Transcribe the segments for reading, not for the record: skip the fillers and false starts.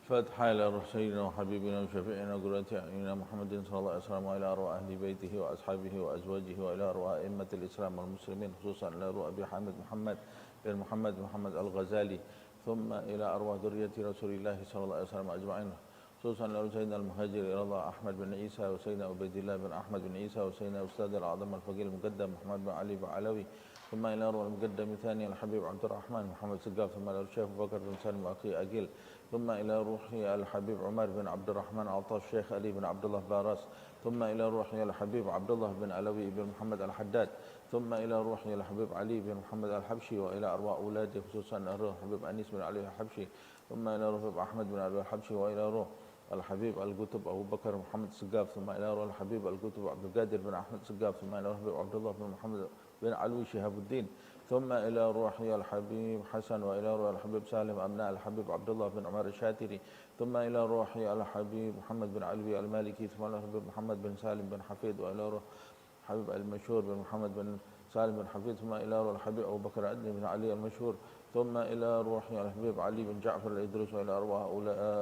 فاتحة إلى سيدنا وحبيبنا وشفيعنا وقرة أعيننا محمد صلى الله عليه وسلم وإلى أرواح أهل بيته وأصحابه وأزواجه وإلى أرواح أئمة الإسلام والمسلمين خصوصا إلى أرواح أبي حامد محمد الغزالي، ثم إلى أرواح ذرية رسول الله صلى الله عليه وسلم أجمعين، خصوصا إلى سيدنا المهاجر إلى الله أحمد بن عيسى وسيدنا عبيد الله بن أحمد بن عيسى وسيدنا أستاذ الأعظم الفقيه المقدم محمد بن علي بن علوي، ثم إلى أرواح المقدم الثاني الحبيب عبد الرحمن محمد سقاف، ثم إلى الشيخ أبو بكر بن سالم أخي أقيل، ثم إلى روحي الحبيب عمر بن عبد الرحمن عطاف الشيخ علي بن عبد الله باراس، ثم إلى روحي الحبيب عبد الله بن علوي بن محمد الحداد، ثم إلى روحي الحبيب علي بن محمد الحبشي، وإلى أرواح أولاده خصوصا الروح الحبيب أنيس بن علي الحبشي، ثم إلى روح أحمد بن علي الحبشي، وإلى روح الحبيب القطب أبو بكر محمد سقاف، ثم إلى روح الحبيب القطب عبد القادر بن أحمد سقاف، ثم إلى روح عبد الله بن محمد بن علوي شهاب الدين، ثم إلى روحي الحبيب حسن، وإلى روح الحبيب سالم أبناء الحبيب عبد الله بن عمر الشاتري، ثم إلى روحي الحبيب محمد بن علوي المالكي، ثم إلى الحبيب محمد بن سالم بن حفيد، وإلى روح الحبيب المشهور بن محمد بن سالم بن حفيد، ثم إلى روح الحبيب أبو بكر عدني بن علي المشهور، ثم إلى روحي الحبيب علي بن جعفر الإدريس، وإلى أرواح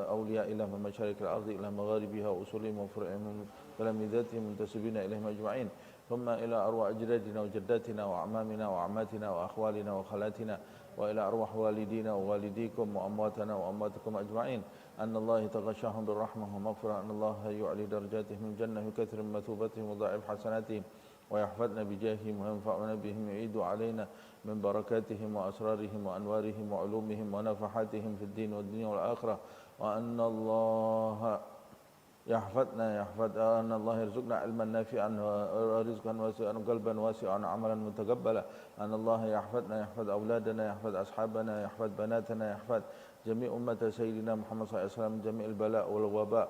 أولياء الله من مشارق الأرض إلى مغاربها وأصولهم وفروعهم وتلامذتهم منتسبين إليهم أجمعين، ثم إلى أرواح أجدادنا وجداتنا وأعمامنا وأعماتنا وأخوالنا وخالاتنا، وإلى أرواح والدينا ووالديكم وأمواتنا وأمواتكم أجمعين، أن الله يتغشاهم بالرحمة ومغفرة، أن الله يعلي درجاتهم من الجنة بكثر من مثوبتهم وضاعف حسناتهم، ويحفظنا بجاههم وينفعنا بهم، يعيد علينا من بركاتهم وأسرارهم وأنوارهم وعلومهم ونفحاتهم في الدين والدنيا والآخرة، وأن الله أن الله يرزقنا علما نافعا ورزقا واسعا وقلبا واسعا وعملا متقبلا، أن الله يحفظنا، يحفظ أولادنا، يحفظ أصحابنا، يحفظ بناتنا، يحفظ جميع أمة سيدنا محمد صلى الله عليه وسلم من جميع البلاء والوباء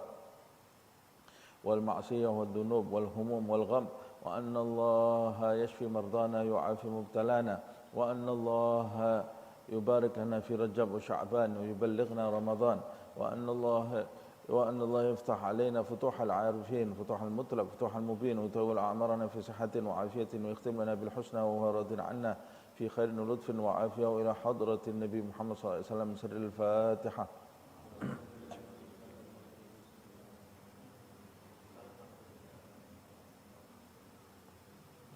والمعصية والذنوب والهموم والغم، وأن الله يشفي مرضانا يعافي مبتلانا، وأن الله يبارك لنا في رجب وشعبان ويبلغنا رمضان، وأن الله يفتح علينا فتوح العارفين، فتوح المطلق، فتوح المبين، ويطول أعمارنا في صحة وعافية، ويختم لنا بالحسنى وهو راض عنا في خير ولطف وعافية، وإلى حضرة النبي محمد صلى الله عليه وسلم سر الفاتحة.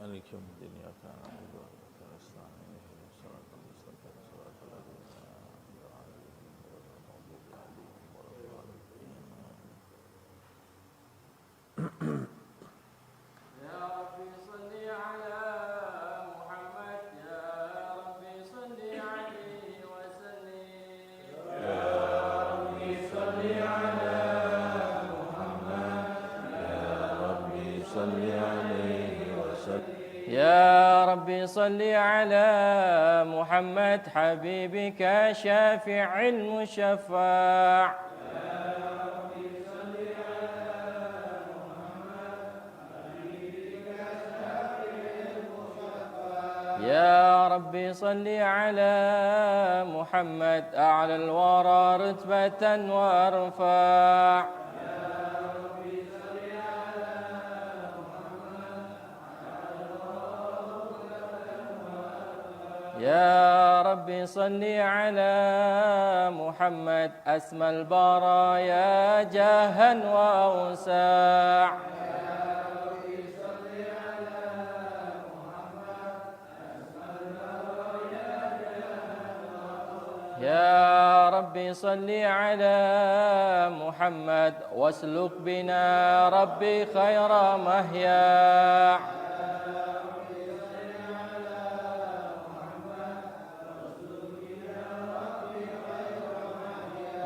مالك يوم الدين إياك نعبد وإياك نستعين اهدنا الصراط المستقيم صراط الذين أنعمت عليهم غير المغضوب عليهم ولا الضالين. يا ربي صل على محمد، يا ربي صل عليه وسلم، يا ربي صل على محمد، يا ربي صل عليه وسلم. يا ربي صل على محمد حبيبك شافع المشفع، يا ربي صل على محمد أعلى الورى رتبة وارفع، يا ربي صل على محمد أسمى البرايا جاها وأوسع، يا ربي صل على محمد واسلك بنا ربي خير مهيا،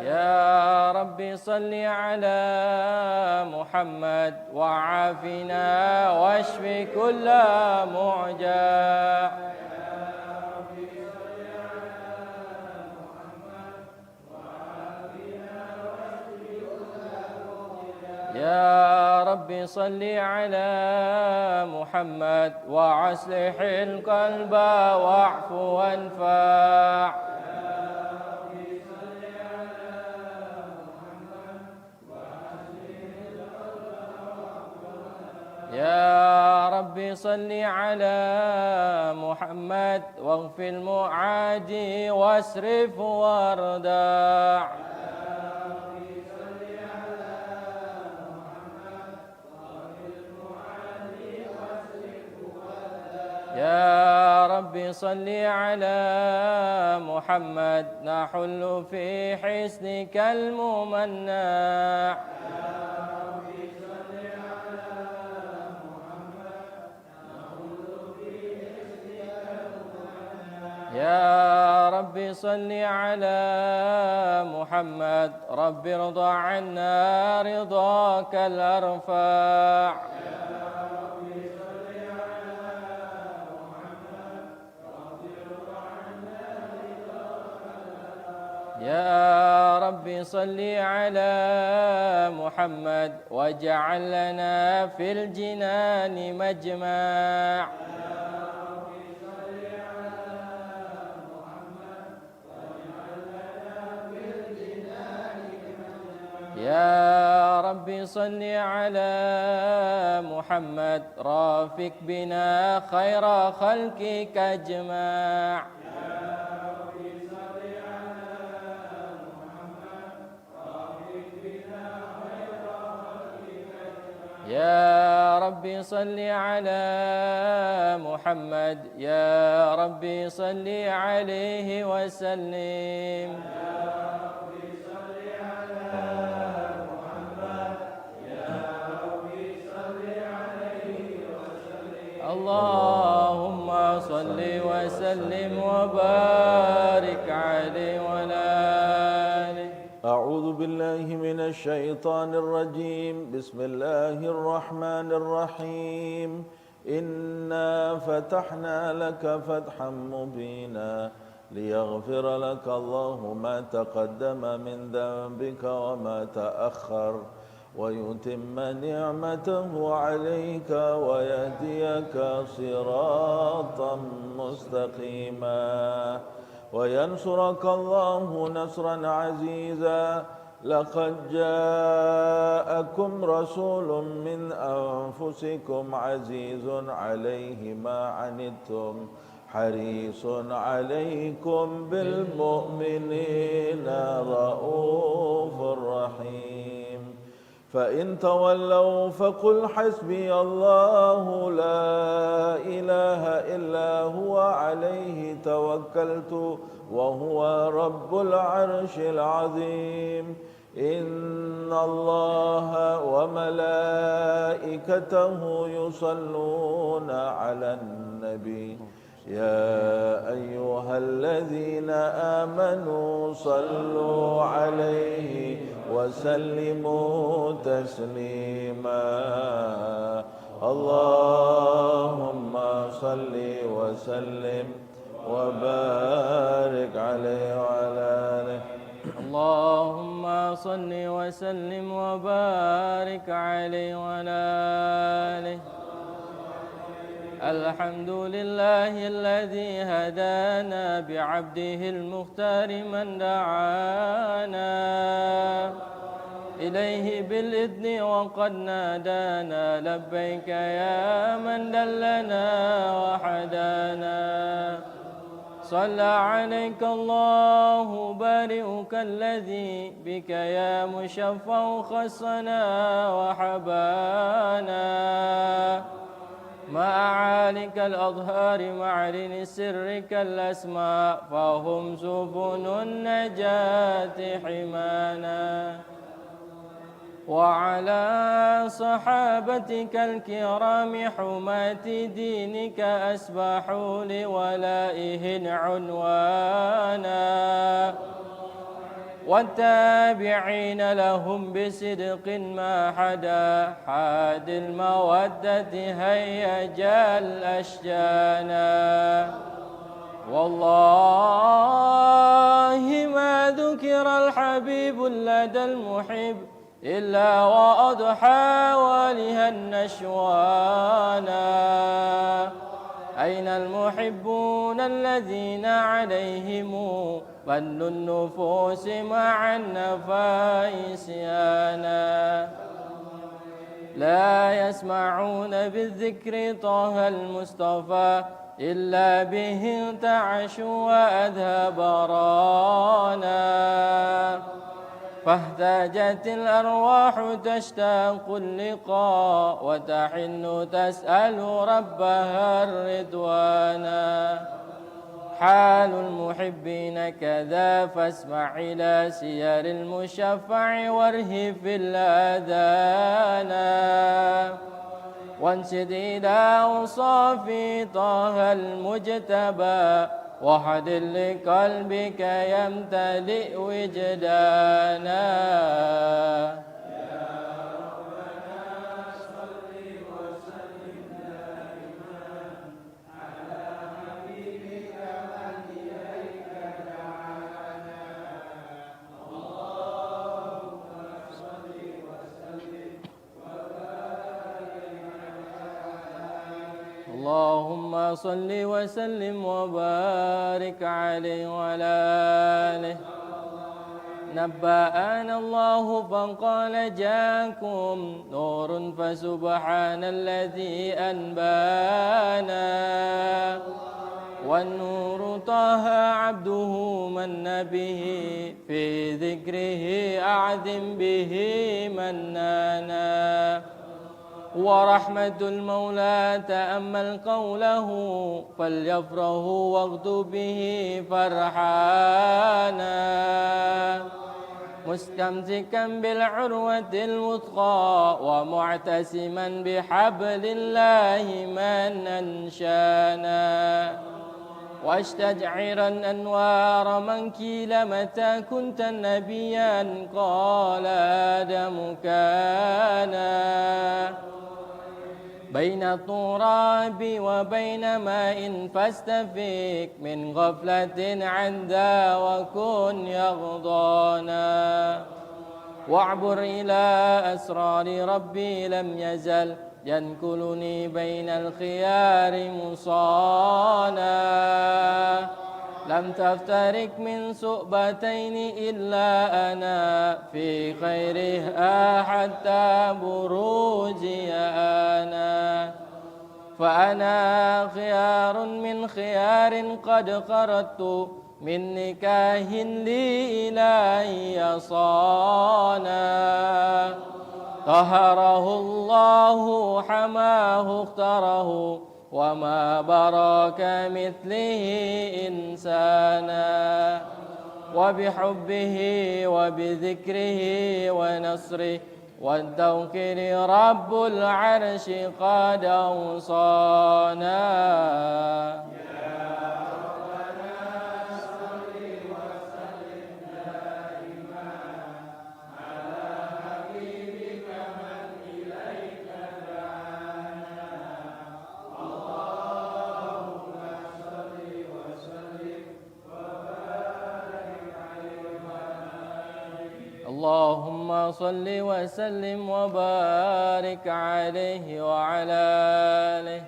يا ربي صل على محمد وعافنا واشف كل معجى، يا ربي صل على محمد وأصلح القلب واعف وانفع، يا ربي صل على محمد واغفر المعادي واسرف واردع، رب صل على محمد نحل في حسنك الممنع يا رب صل على محمد رب ارضى عنا رضاك الأرفع يا رب صل على محمد واجعل لنا في الجنان مجمع يا رب صل على محمد رافق بنا خير خلقك اجمع يا رب صل على محمد يا رب صل عليه وسلم اللهم صل وسلم وبارك عليه وعلى آله أعوذ بالله من الشيطان الرجيم بسم الله الرحمن الرحيم إنا فتحنا لك فتحا مبينا ليغفر لك الله ما تقدم من ذنبك وما تأخر ويتم نعمته عليك ويهديك صراطا مستقيما وينصرك الله نصرا عزيزا لقد جاءكم رسول من أنفسكم عزيز عليه ما عنتم حريص عليكم بالمؤمنين رؤوف رحيم فإن تولوا فقل حسبي الله لا إله إلا هو عليه توكلت وهو رب العرش العظيم إن الله وملائكته يصلون على النبي يا أيها الذين آمنوا صلوا عليه وسلموا تسليما اللهم صل وسلم وبارك عليه وعلى آله اللهم صل وسلم وبارك عليه وعلى آله الحمد لله الذي هدانا بعبده المختار من دعانا إليه بالإذن وقد نادانا لبيك يا من دلنا وحدانا صلى عليك الله بارئك الذي بك يا مشفع خصنا وحبانا مع عالك الأظهار معلن سرك الأسماء فهم سفن النجاة حمانا وعلى صحابتك الكرام حماة دينك أسبحوا لولائهن عنوانا والتابعين لهم بصدق ما حدا حاد المودة هيج الأشجانا والله ما ذكر الحبيب لدى المحب إلا وأضحى ولها النشوانا أين المحبون الذين عليهم بل النفوس مع النفائس آنا لا يسمعون بالذكر طه المصطفى إلا به ارتعشوا وأذهب رانا فاهتاجت الأرواح تشتاق اللقاء وتحن تسأل ربها الرضوانا حال المحبين كذا فاسمع إلى سير المشفع وارهف الأذان وانشد إلى أوصاف طه المجتبى وحد لقلبك يمتلئ وجدانا. اللهم صل وسلم وبارك عليه وعلى آله. نبأنا الله فقال جاءكم نور فسبحان الذي أنبانا والنور طه عبده من به في ذكره أعظم به منانا ورحمة المولى تأمل قوله فليفرح واغدو به فرحانا مستمسكا بالعروة الوثقى ومعتسما بحبل الله من أنشانا واستجعرا أنوار من كيل متى كنت نبيا قال آدم كانا بين التراب وبين ماء فاستفيق من غفلة عن ذا وكن يغضانا واعبر إلى أسرار ربي لم يزل ينكلني بين الخيار مصانا لم تفترق من سؤبتين إلا أنا في خيرها حتى بروزي أنا فأنا خيار من خيار قد خرجت من نكاه لي إلهي صانا طهره الله حماه اختاره وما براك مثله إنسانا وبحبه وبذكره ونصره والتوكيل رب العرش قد أوصانا. اللهم صل وسلم وبارك عليه وعلى آله.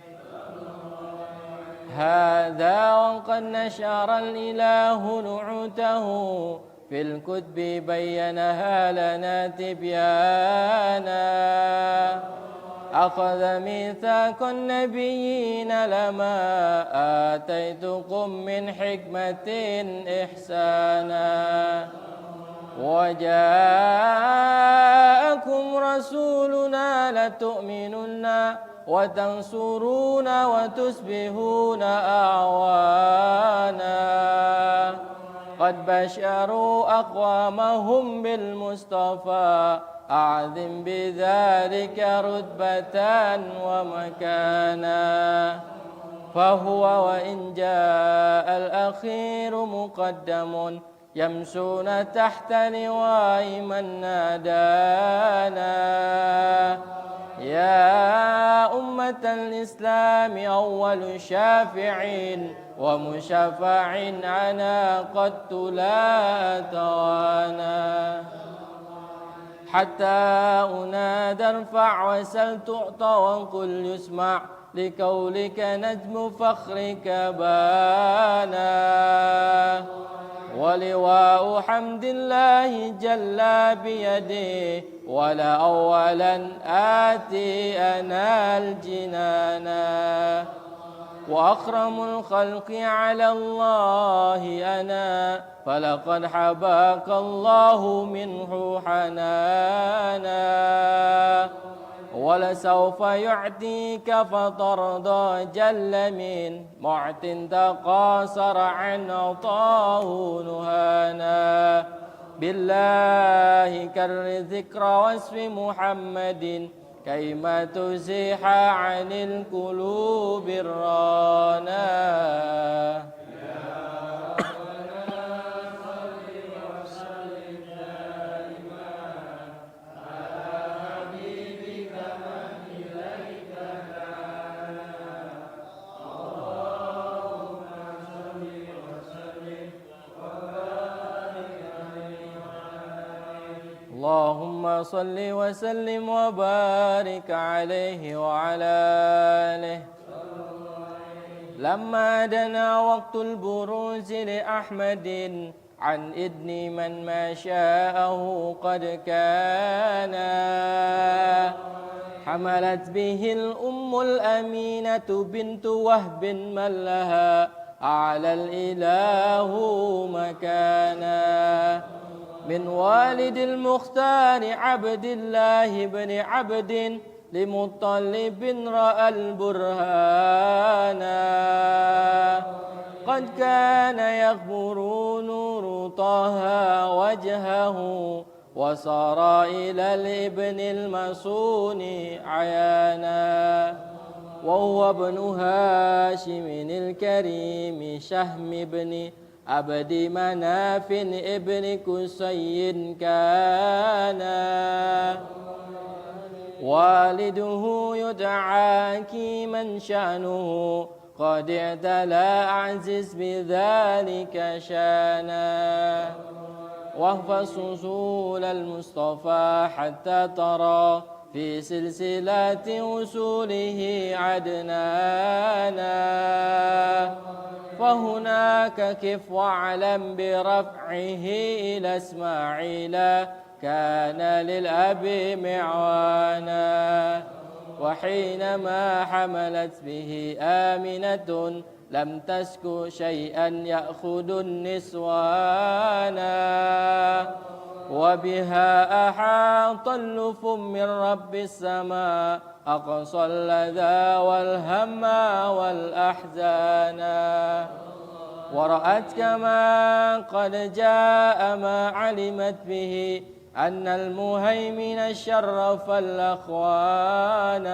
هذا وقد نشر الإله نعوته في الكتب بينها لنا تبيانا أخذ ميثاق النبيين لما آتيتكم من حكمة إحسانا وجاءكم رسولنا لتؤمنن وتنصرون وتصبحون أعوانا قد بشروا أقوامهم بالمصطفى أعظم بذلك رتبة ومكانا فهو وإن جاء الأخير مقدم يمشون تحت لواء من نادانا يا أمة الإسلام أول شافع ومشفع عنا قد لا توانا حتى أنادى ارفع وسل تعطى وقل يسمع لقولك نجم فخرك بانا ولواء حمد الله جل بيده ولا أولا آتي أنا الجنانا وأكرم الخلق على الله أنا فلقد حباك الله منه حنانا ولسوف يعطيك فترضى جل من معت تقاصر عن عطاه نهانا بالله كر ذكر واسم محمد كيما تزيح عن القلوب الرانا اللهم صل وسلم وبارك عليه وعلى آله. لما دنا وقت البروز لأحمد عن إذن من ما شاءه قد كان حملت به الأم الأمينة بنت وهب من لها أعلى الإله مكانا من والد المختار عبد الله بن عبد لمطلب رأى البرهان قد كان يغمر نور طه وجهه وصار إلى الابن المصون عيانا وهو ابن هاشم الكريم شهم بن عبد مناف ابن كسي كان والده يدعى كيما شأنه قد اعتلى أعزز بذلك شانا واحفظ أصول المصطفى حتى ترى في سلسلة وصوله عدنانا فهناك كف واعلم برفعه إلى إسماعيل كان للأب معوانا وحينما حملت به آمنة لم تسك شيئا يأخذ النسوانا وبها أحاط اللف من رب السماء أقصى اللذى والهم والأحزان ورأت كما قد جاء ما علمت به أن المهيمن شرف الأخوان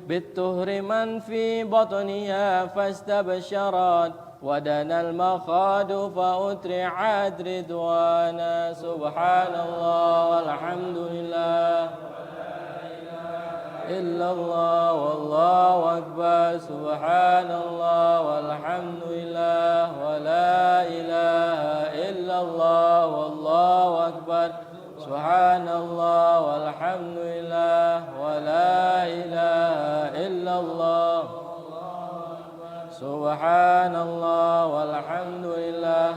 بالطهر من في بطنها فاستبشرت ودنا المخاض فأترعت رضوانا سبحان الله والحمد لله إلا الله والله أكبر سبحان الله والحمد لله ولا إله إلا الله والله أكبر سبحان الله والحمد لله ولا إله إلا الله سبحان الله والحمد لله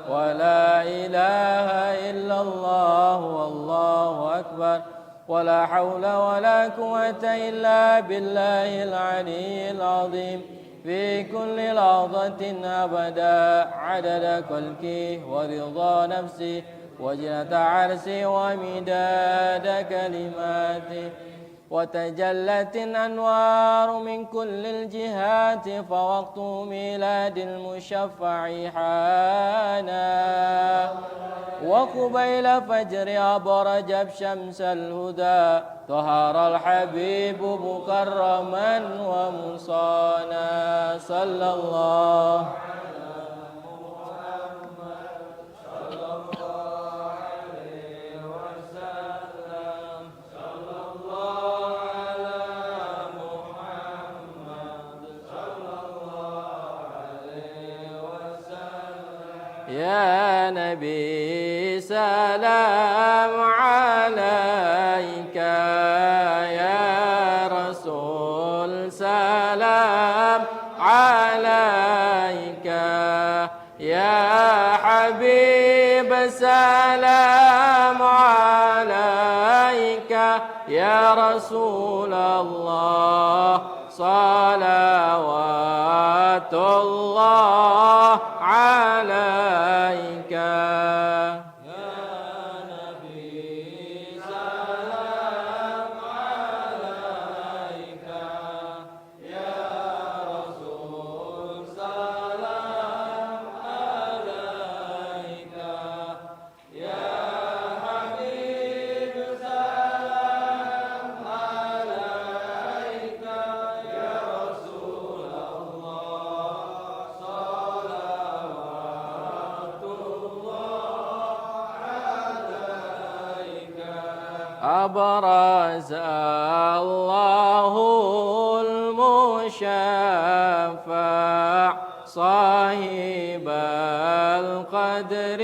ولا إله إلا الله والله أكبر ولا حول ولا قوة إلا بالله العلي العظيم في كل لحظة أبدا عدد خلقه ورضا نفسه وزنة عرشه ومداد كلماته وتجلت الأنوار من كل الجهات فوقت ميلاد المشفع حانا وقبيل فجر أبرج شمس الهدى طهر الحبيب مكرما ومصانا صلى الله يا نبي سلام عليك يا رسول سلام عليك يا حبيب سلام عليك يا رسول الله صلوات الله عليك يا نبي سلام أبرز الله المشفع صاحب القدر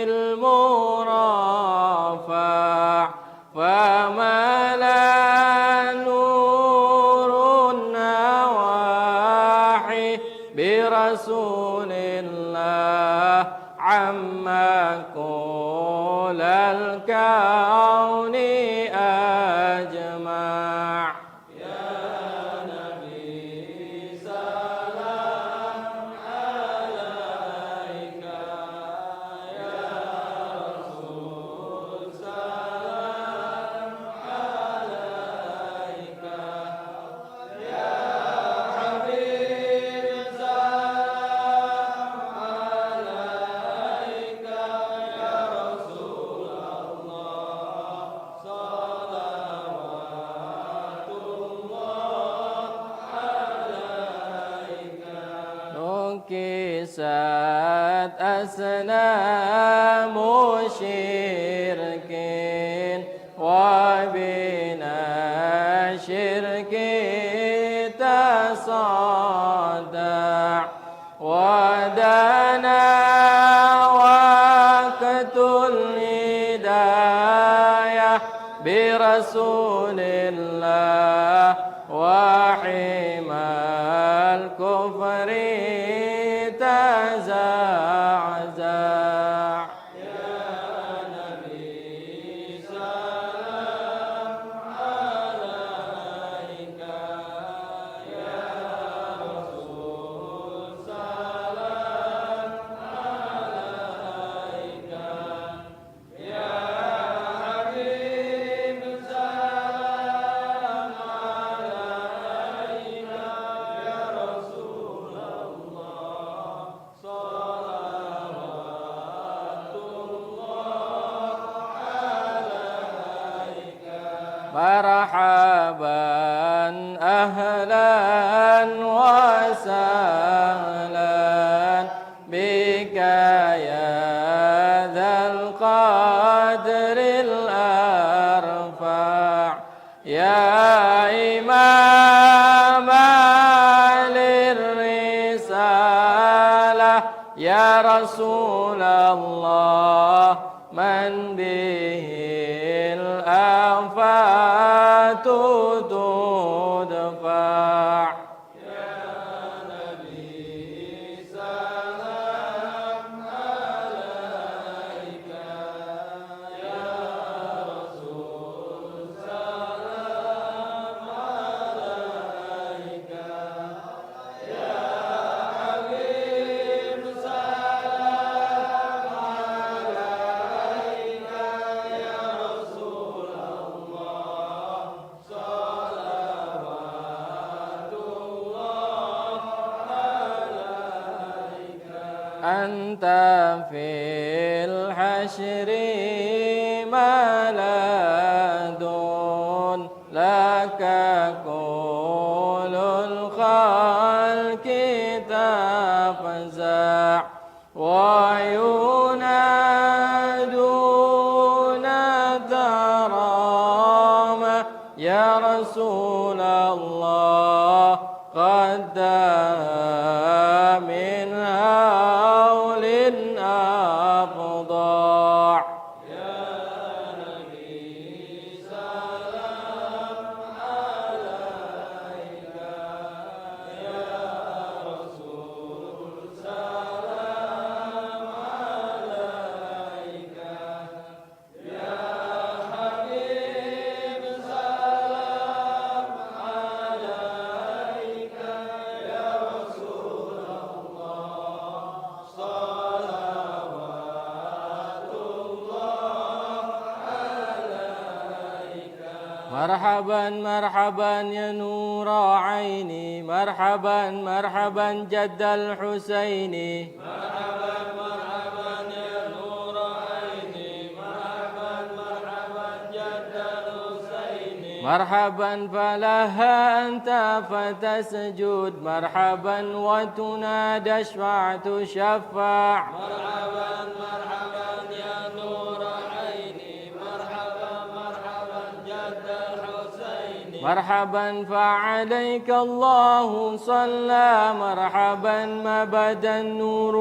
المرفع فملا نور النواحي برسول الله عما كل الكون أجمع نكست أصنام شرك وبنا شرك تصدع ودنا وقت الهداية برسول الله وحمى الكفر تزعزع مرحبا أهلا وسهلا بك يا ذا القدر الأرفع يا إمام للرسالة يا رسول الله من به الآفات تدفع أنت في الحشر ملد لك كل الخلق تفزع وينادون ترام يا رسول الله قد من هول أفضع مرحبا مرحبا يا نور عيني مرحبا مرحبا جد الحسين مرحبا مرحبا يا نور عيني مرحبا مرحبا جد الحسين مرحبا فلها أنت فتسجد مرحبا وتنادى اشفع تشفع مرحبا مرحبا يا نور عيني مرحبا مرحبا مرحبا فعليك الله صلى مرحبا ما بدا النور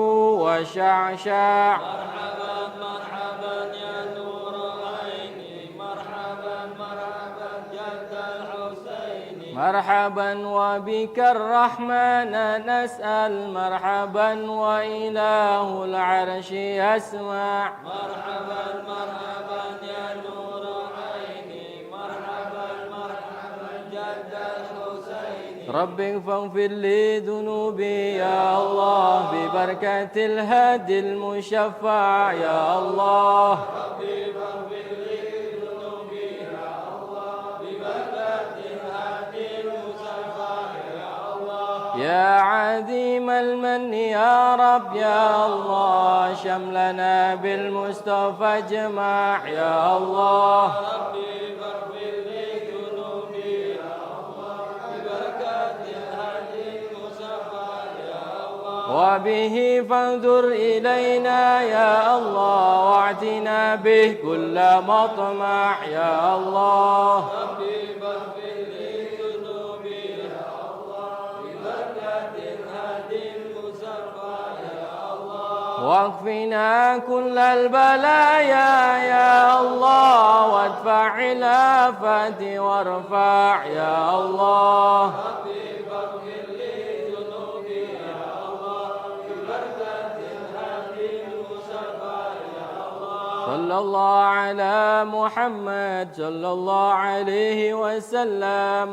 وشعشع مرحبا مرحبا يا نور عيني مرحبا مرحبا جد الحسين مرحبا وبك الرحمن نسأل مرحبا وإله العرش يسمع مرحبا مرحبا يا نور عيني مرحبا مرحبا جد الحسين رب فاغفر لي ذنوبي يا الله ببركة الهادي المشفع يا الله ربي فاغفر لي ذنوبي يا الله ببركة الهادي المصطفى يا الله يا عديم المن يا رب يا الله شملنا بالمصطفى اجمع يا الله ربي فاغفر لي ذنوبي يا الله ببركة الهادي المصطفى يا الله وبه فانظر إلينا يا الله واعتنا به كل مطمع يا الله ربي فاغفر لي ذنوبي يا الله ببركة الهادي المصطفى يا الله واكفنا كل البلايا يا الله وادفع الآفات وارفع يا الله ربي فاغفر لي ذنوبي يا الله ببركة الهادي المصطفى يا الله صلى الله على محمد صلى الله عليه وسلم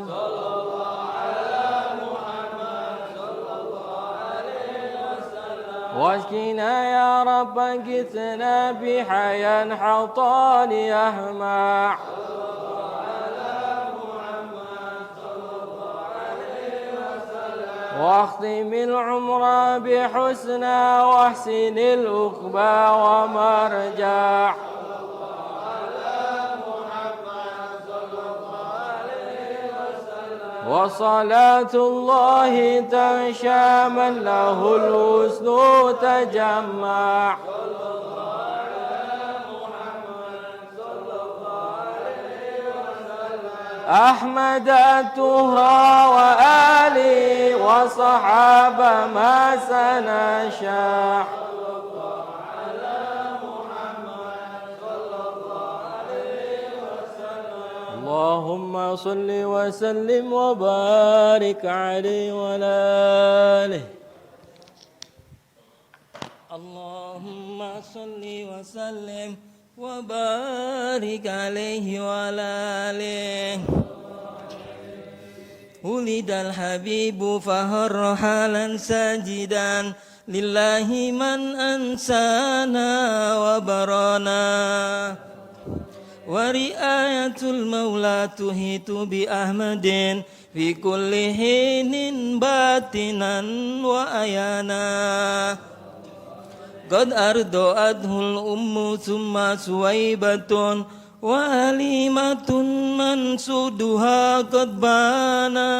واشكنا يا رب كثنا بحيا حطال يهمع واختم العمر بحسنى واحسن العقبى ومرجع وصلاة الله تغشى من له الحسن تجمع أحمد التهى وآلي وصحابة ما سنشاء اللهم صل وسلم وبارك عليه وعلى آله. اللهم صل وسلم وبارك عليه وعلى آله. ولد الحبيب فهر حالا ساجدا لله من أنسانا وبرانا ورعاية المولى تهيت بأحمد في كل حين باطنا وأيانا قد أرضعته الأم ثم سويبة وأليمة منسودها قد بانا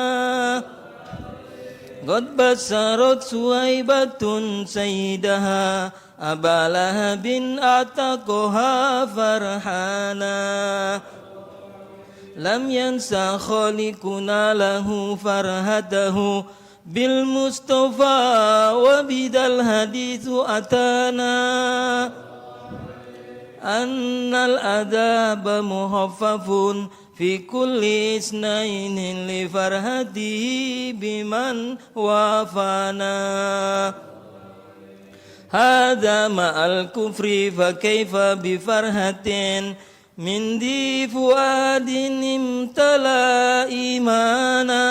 قد بشرت سويبة سيدها أبا لهب أعتقها فرحانا لم ينسى خالقنا له فرهته بالمصطفى وبذا الحديث أتانا أن الأداب مخفف في كل اثنين لفرهته بمن وافانا هذا مع الكفر فكيف بفرهة من ذي فؤاد امتلأ إيمانا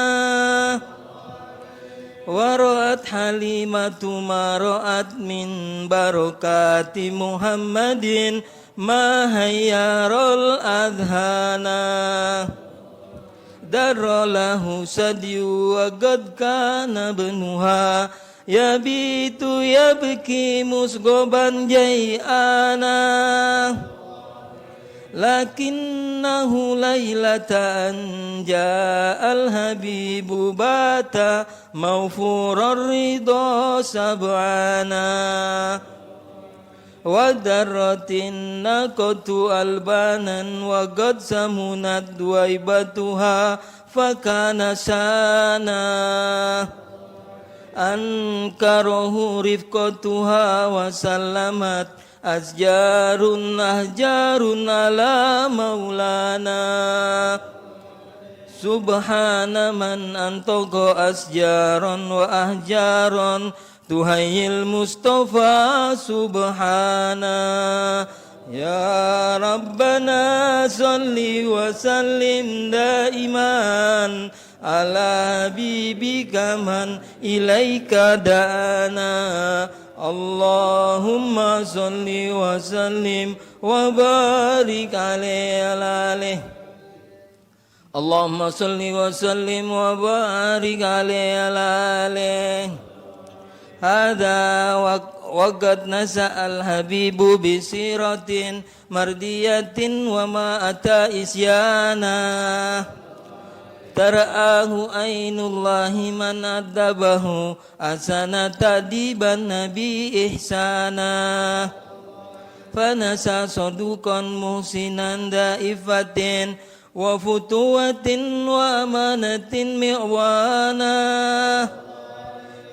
ورأت حليمة ما رأت من بركات محمد ما هير الأذهان در له سدي وقد كان ابنها يبيت يبكي مسغبا جيئانا لكنه ليلة أن جاء الحبيب بات موفور الرضا سبعانا ودرت الناقة ألبانا وقد سمنت ويبتها فكان سانا أنكره رفقتها وسلمت أشجار أحجار على مولانا سبحان من أنطق أشجارا وأحجارا تهيي المصطفى سبحانا يا ربنا صل وسلم دائما على حبيبك من إليك دعانا اللهم صل وسلم وبارك عليه اللهم صل وسلم وبارك عليه هذا وقد نسأ الحبيب بسيرة مردية وما أتى إسيانا ترآه عين الله من أدبه أحسن تأديب النبي إحسانا فنسى صدوقا محسنا دائفة وفتوة وأمانة معوانا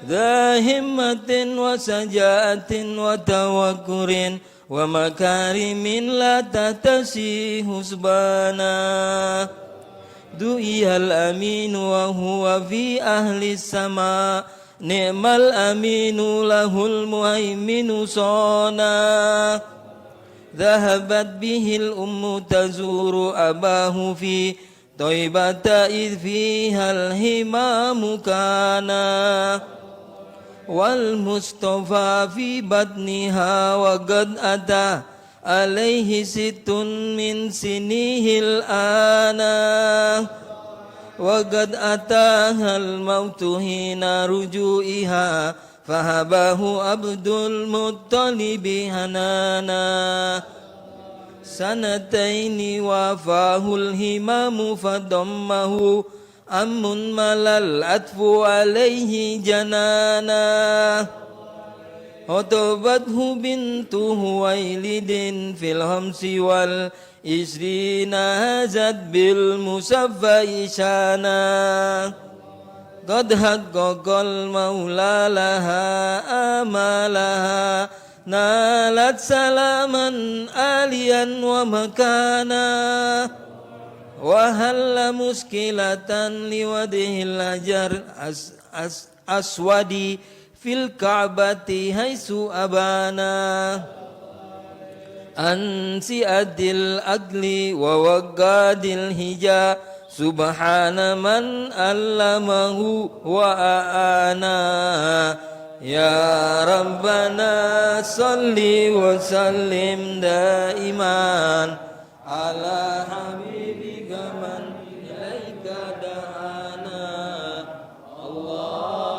ذا همة وسجاءة وتوكر ومكارم لا تتسي حسبانا دعي الأمين وهو في أهل السماء نعم الأمين له المهيمن صانا ذهبت به الأم تزور أباه في طيبة إذ فيها الهمام كانا والمصطفى في بطنها وقد أتى عليه 6 من سنيه الآن وقد أتاها الموت حين رجوعها فهباه عبد المطلب هنانا 2 وافاه الهمام فضمه أم ملا العطف عليه جنانا خطبته بنت هويلد في الخمس والعشرين هزت بالمصفى شانا قد حقق المولى لها آمالها نالت سلاما آليا ومكانا وهل مشكلة لوجه الحجر أسود في الكعبة حيث أبانا عن سئة الأقل ووقاد الهجا سبحان من علمه وأعانا يا ربنا صل وسلم دائما على حبيبك من إليك دعانا اللهم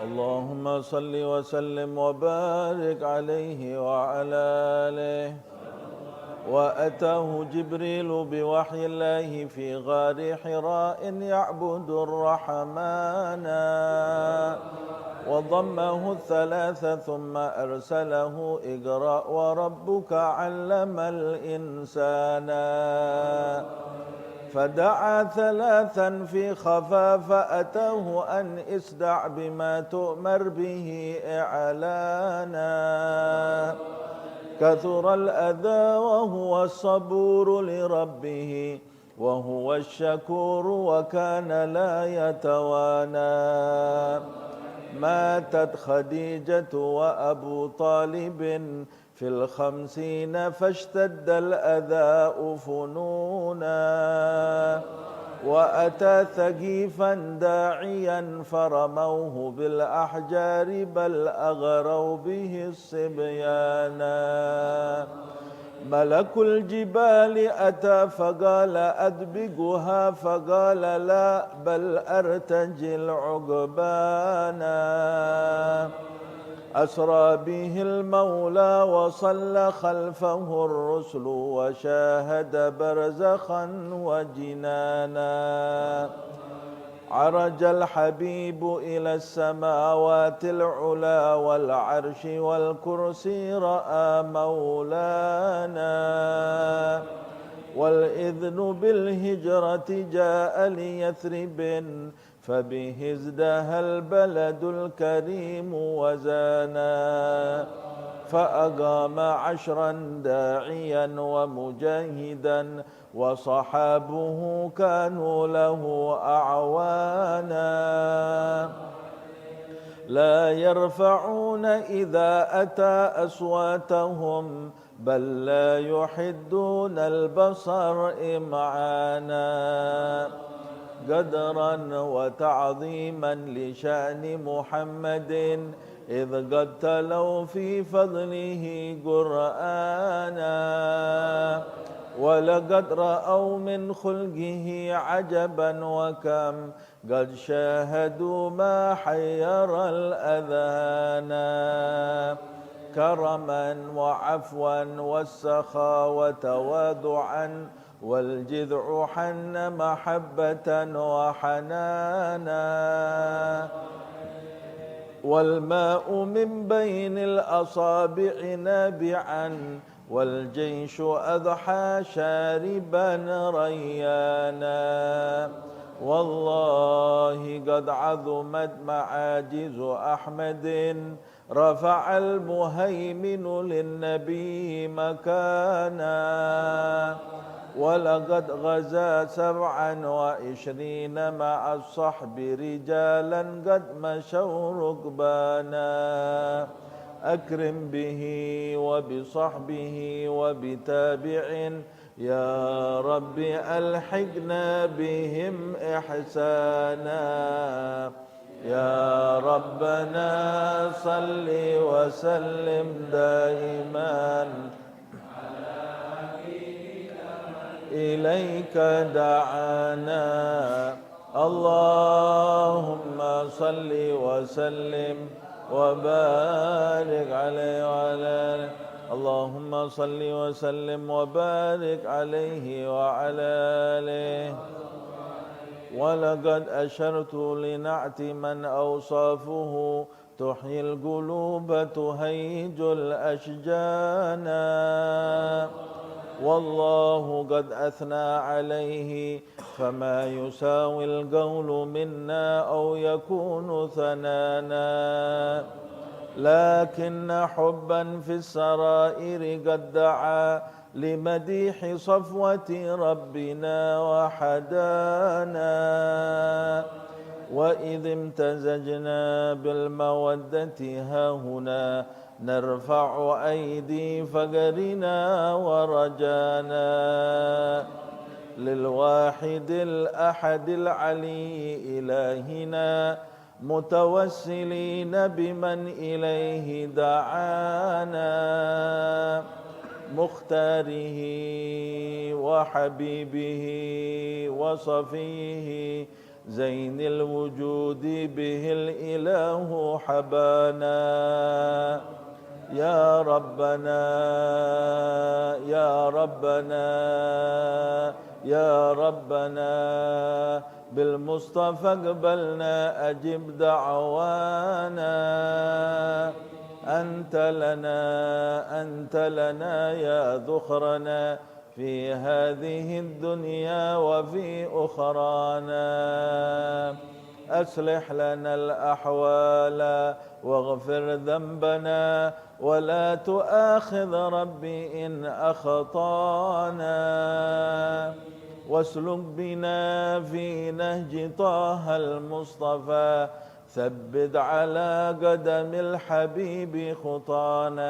اللهم صل وسلم وبارك عليه وعلى آله وأتاه جبريل بوحي الله في غار حراء يعبد الرحمن وضمه 3 ثم أرسله اقرأ وربك علم الإنسان فدعا 3 في خفا فأتاه أن اسدع بما تؤمر به إعلانا كثر الأذى وهو الصبور لربه وهو الشكور وكان لا يتوانى ماتت خديجة وأبو طالب في 50 فاشتد الأذى فنونا وأتى ثقيفا داعيا فرموه بالأحجار بل أغروا به الصبيانا ملك الجبال أتى فقال أدبقها فقال لا بل أرتجي العقبانا أسرى به المولى وصلى خلفه الرسل وشاهد برزخا وجنانا عرج الحبيب إلى السماوات العلا والعرش والكرسي رأى مولانا والإذن بالهجرة جاء ليثرب فبه ازدهى البلد الكريم وزانا فأقام 10 داعيا ومجاهدا وصحابه كانوا له أعوانا لا يرفعون إذا أتى أصواتهم بل لا يحدون البصر إمعانا قدرا وتعظيما لشأن محمد إذ قد تلوا في فضله قرآنا ولقد رأوا من خلقه عجبا وكم قد شاهدوا ما حير الأذهان كرما وعفوا والسخا وتواضعا والجذع حن محبة وحنانا والماء من بين الأصابع نابعا والجيش أضحى شاربا ريانا والله قد عظمت معاجز أحمد رفع المهيمن للنبي مكانا ولقد غزا 27 مع الصحب رجالا قد مشوا ركبانا أكرم به وبصحبه وبتابع يا رب ألحقنا بهم إحسانا يا ربنا صل وسلم دائما إليك دعانا اللهم صل وسلم وبارك عليه وعلى آله اللهم صل وسلم وبارك عليه وعلى آله ولقد أشرت لنعت من أوصافه تحيي القلوب تهيج الأشجانا والله قد أثنى عليه فما يساوي القول منا أو يكون ثنانا لكن حبا في السرائر قد دعا لمديح صفوة ربنا وحدانا وإذ امتزجنا بالمودة هاهنا نرفع أيدي فقرنا ورجانا للواحد الأحد العلي إلهنا متوسلين بمن إليه دعانا مختاره وحبيبه وصفيه زين الوجود به الإله حبانا يا ربنا يا ربنا يا ربنا بالمصطفى اقبلنا أجب دعوانا أنت لنا يا ذخرنا في هذه الدنيا وفي أخرانا أصلح لنا الأحوال واغفر ذنبنا ولا تؤاخذ ربي إن أخطانا واسلك بنا في نهج طه المصطفى ثبت على قدم الحبيب خطانا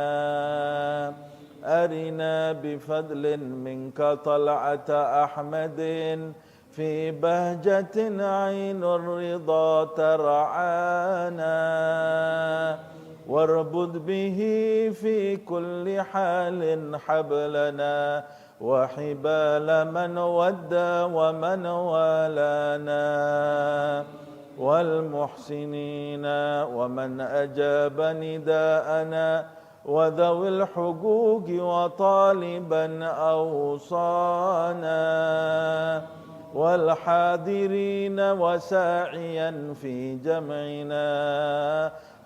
أرنا بفضل منك طلعة أحمد في بهجة عين الرضا ترعانا واربط به في كل حال حبلنا وحبال من ودى ومن والانا والمحسنين ومن أجاب نداءنا وذوي الحقوق وطالبا أوصانا والحاضرين وساعيا في جمعنا.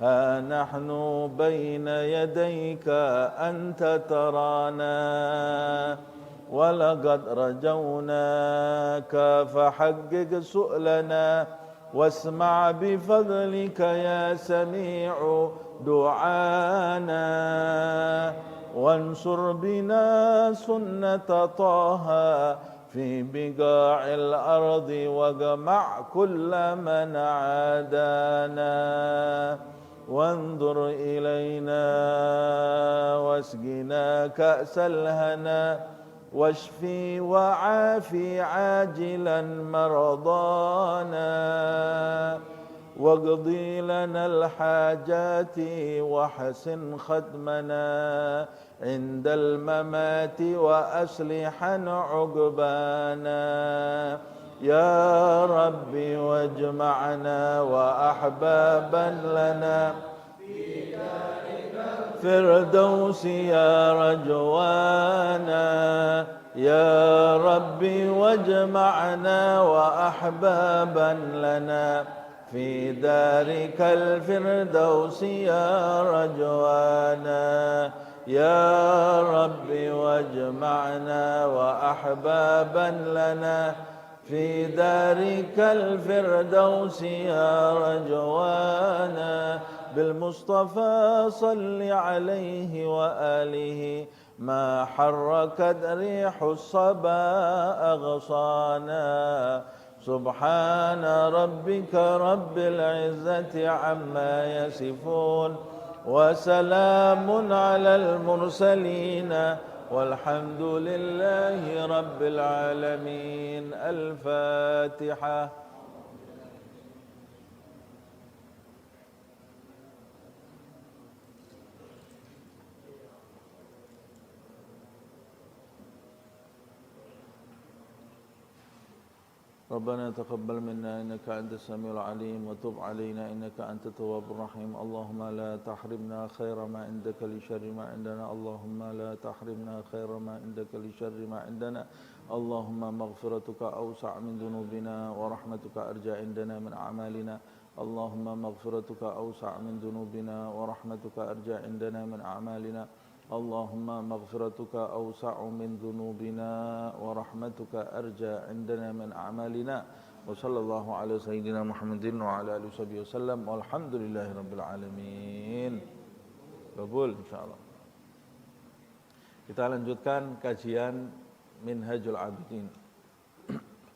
ها نحن بين يديك أنت ترانا، ولقد رجوناك فحقق سؤلنا، واسمع بفضلك يا سميع دعانا. وانصر بنا سنة طه في بقاع الأرض، واجمع كل من عادانا. وانظر إلينا واسقنا كأس الهنا، واشفي وعافي عاجلا مرضانا. واقضي لنا الحاجات وحسن ختمنا عند الممات، وأصلح عقبانا. يا ربي واجمعنا وأحبابا لنا فردوس يا رجوانا. يا ربي واجمعنا وأحبابا لنا في دارك الفردوس يا رجوانا. يا ربي واجمعنا وأحبابا لنا في دارك الفردوس يا رجوانا. بالمصطفى صل عليه وآله، ما حركت ريح الصبا أغصانا. سبحان ربك رب العزة عما يصفون، وسلام على المرسلين، والحمد لله رب العالمين. الفاتحة. ربنا تقبل منا إنك أنت السميع العليم، وتب علينا إنك أنت التواب الرحيم. اللهم لا تحرمنا خير ما عندك لشر ما عندنا. اللهم لا تحرمنا خير ما عندك لشر ما عندنا. اللهم مغفرتك أوسع من ذنوبنا، ورحمتك أرجى عندنا من أعمالنا. اللهم مغفرتك أوسع من ذنوبنا، ورحمتك أرجى عندنا من أعمالنا. اللهم مغفرتك أوسع من ذنوبنا، ورحمتك أرجى عندنا من أعمالنا. وصلى الله على سيدنا محمد وعلى آله وصحبه وسلم، والحمد لله رب العالمين. Kabul insyaallah. Kita lanjutkan kajian Minhajul Abidin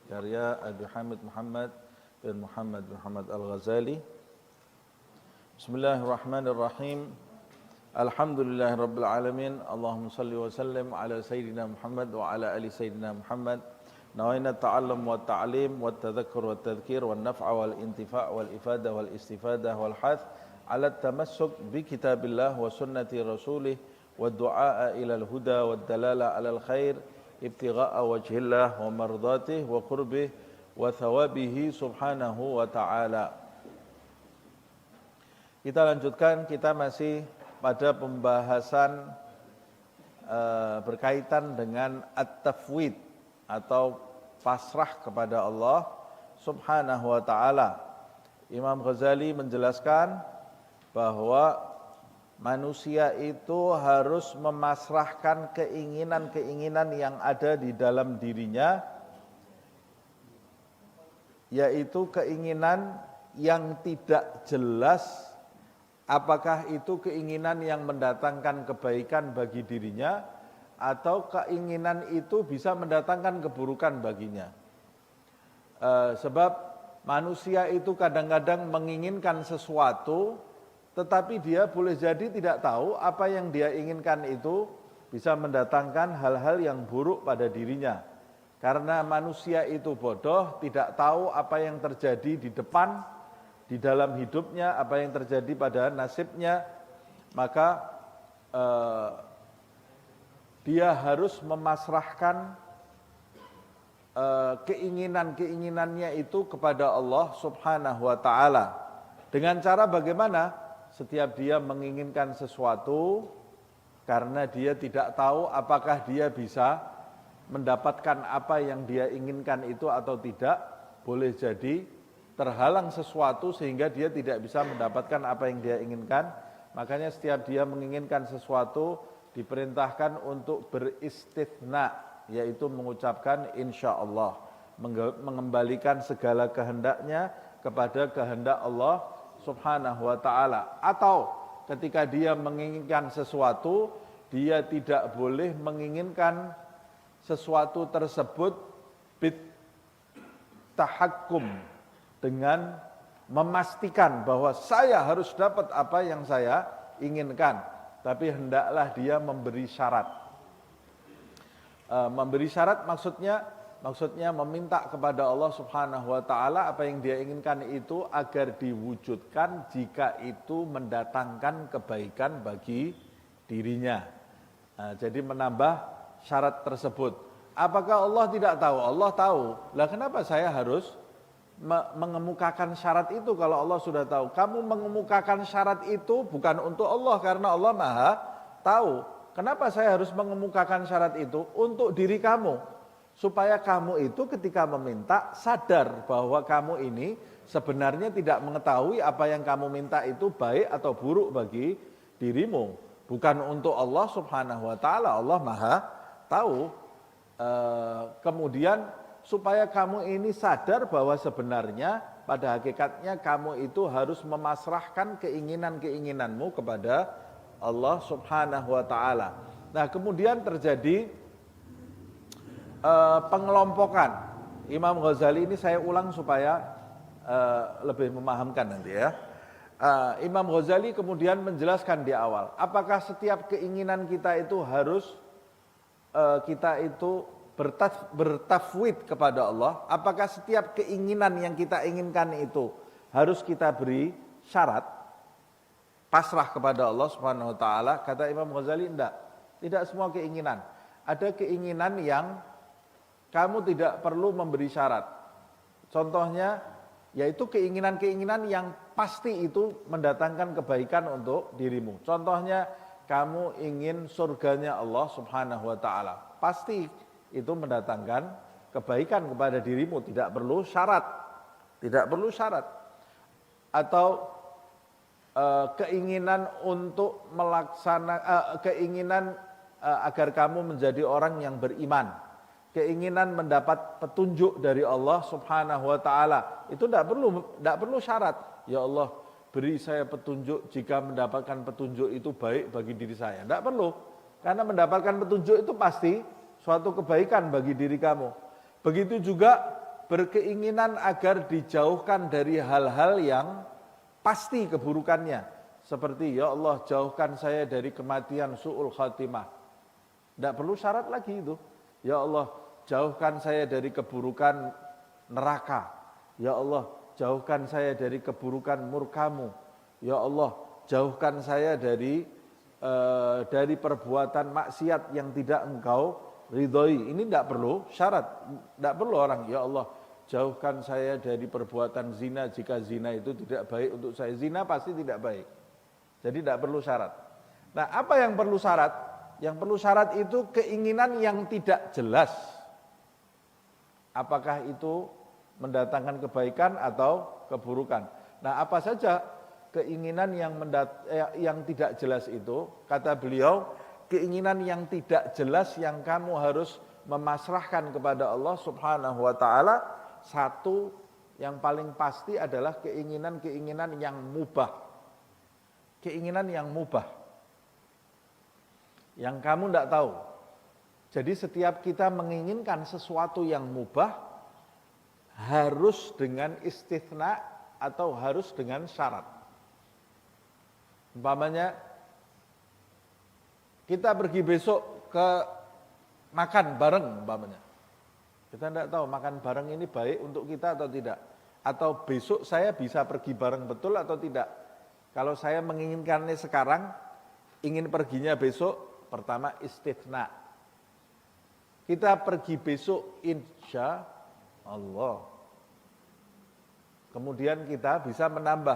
karya Abi Hamid Muhammad bin Muhammad Al-Ghazali. Bismillahirrahmanirrahim. Alhamdulillahi Rabbil Alamin. Allahumma salli wa sallim ala Sayyidina Muhammad wa ala ali Sayyidina Muhammad. Nawaina ta'allum wa ta'lim wa tadhakkur wa tadhkir wa naf'a wal intifa' wal ifada wal istifadah wal hath ala tamassuk bi kitabillah wa sunnati rasulih wa du'a ila al-huda wa dalala ala al-khair ibtigha'a wajhillah wa mardatih wa qurbih wa thawabihi subhanahu wa ta'ala. Kita lanjutkan, kita masih pada pembahasan berkaitan dengan at-tafwid atau pasrah kepada Allah Subhanahu wa taala. Imam Ghazali menjelaskan bahwa manusia itu harus memasrahkan keinginan-keinginan yang ada di dalam dirinya, yaitu keinginan yang tidak jelas apakah itu keinginan yang mendatangkan kebaikan bagi dirinya, atau keinginan itu bisa mendatangkan keburukan baginya. Sebab manusia itu kadang-kadang menginginkan sesuatu, tetapi dia boleh jadi tidak tahu apa yang dia inginkan itu bisa mendatangkan hal-hal yang buruk pada dirinya. Karena manusia itu bodoh, tidak tahu apa yang terjadi di depan, di dalam hidupnya, apa yang terjadi pada nasibnya, maka dia harus memasrahkan keinginan-keinginannya itu kepada Allah Subhanahu wa ta'ala. Dengan cara bagaimana? Setiap dia menginginkan sesuatu, karena dia tidak tahu apakah dia bisa mendapatkan apa yang dia inginkan itu atau tidak, boleh jadi terhalang sesuatu sehingga dia tidak bisa mendapatkan apa yang dia inginkan. Makanya setiap dia menginginkan sesuatu diperintahkan untuk beristithna, yaitu mengucapkan insya Allah, mengembalikan segala kehendaknya kepada kehendak Allah Subhanahu wa ta'ala. Atau ketika dia menginginkan sesuatu, dia tidak boleh menginginkan sesuatu tersebut bitahakkum, dengan memastikan bahwa saya harus dapat apa yang saya inginkan, tapi hendaklah dia memberi syarat. Memberi syarat maksudnya meminta kepada Allah Subhanahu wa ta'ala apa yang dia inginkan itu agar diwujudkan jika itu mendatangkan kebaikan bagi dirinya. Jadi menambah syarat tersebut. Apakah Allah tidak tahu? Allah tahu. Lah kenapa saya harus mengemukakan syarat itu kalau Allah sudah tahu? Kamu mengemukakan syarat itu bukan untuk Allah karena Allah Maha tahu. Kenapa saya harus mengemukakan syarat itu? Untuk diri kamu, supaya kamu itu ketika meminta sadar bahwa kamu ini sebenarnya tidak mengetahui apa yang kamu minta itu baik atau buruk bagi dirimu. Bukan untuk Allah Subhanahu wa ta'ala, Allah Maha tahu. Kemudian supaya kamu ini sadar bahwa sebenarnya pada hakikatnya kamu itu harus memasrahkan keinginan-keinginanmu kepada Allah Subhanahu wa ta'ala. Nah, kemudian terjadi pengelompokan. Imam Ghazali ini saya ulang supaya lebih memahamkan nanti ya. Imam Ghazali kemudian menjelaskan di awal, apakah setiap keinginan kita itu harus kita itu bertafwid kepada Allah? Apakah setiap keinginan yang kita inginkan itu harus kita beri syarat, pasrah kepada Allah Subhanahu wa ta'ala? Kata Imam Ghazali, enggak. Tidak semua keinginan. Ada keinginan yang kamu tidak perlu memberi syarat. Contohnya yaitu keinginan-keinginan yang pasti itu mendatangkan kebaikan untuk dirimu. Contohnya kamu ingin surganya Allah Subhanahu wa ta'ala. Pasti itu mendatangkan kebaikan kepada dirimu, tidak perlu syarat. Tidak perlu syarat. Atau keinginan untuk keinginan agar kamu menjadi orang yang beriman. Keinginan mendapat petunjuk dari Allah Subhanahu wa ta'ala. Itu tidak perlu syarat. Ya Allah, beri saya petunjuk, jika mendapatkan petunjuk itu baik bagi diri saya. Tidak perlu. Karena mendapatkan petunjuk itu pasti suatu kebaikan bagi diri kamu. Begitu juga berkeinginan agar dijauhkan dari hal-hal yang pasti keburukannya. Seperti ya Allah, jauhkan saya dari kematian su'ul khatimah. Tidak perlu syarat lagi itu. Ya Allah, jauhkan saya dari keburukan neraka. Ya Allah, jauhkan saya dari keburukan murkamu. Ya Allah, jauhkan saya dari perbuatan maksiat yang tidak engkau ridhoi. Ini tidak perlu syarat. Tidak perlu orang, ya Allah, jauhkan saya dari perbuatan zina jika zina itu tidak baik untuk saya. Zina pasti tidak baik. Jadi tidak perlu syarat. Nah, apa yang perlu syarat? Yang perlu syarat itu keinginan yang tidak jelas. Apakah itu mendatangkan kebaikan atau keburukan. Nah, apa saja keinginan yang tidak jelas itu? Kata beliau, keinginan yang tidak jelas yang kamu harus memasrahkan kepada Allah Subhanahu wa ta'ala, satu yang paling pasti adalah keinginan-keinginan yang mubah. Keinginan yang mubah. Yang kamu tidak tahu. Jadi setiap kita menginginkan sesuatu yang mubah, harus dengan istithna atau harus dengan syarat. Umpamanya, kita pergi besok ke makan bareng umpamanya. Kita tidak tahu makan bareng ini baik untuk kita atau tidak. Atau besok saya bisa pergi bareng betul atau tidak. Kalau saya menginginkannya sekarang, ingin perginya besok, pertama istithna. Kita pergi besok insya Allah. Kemudian kita bisa menambah.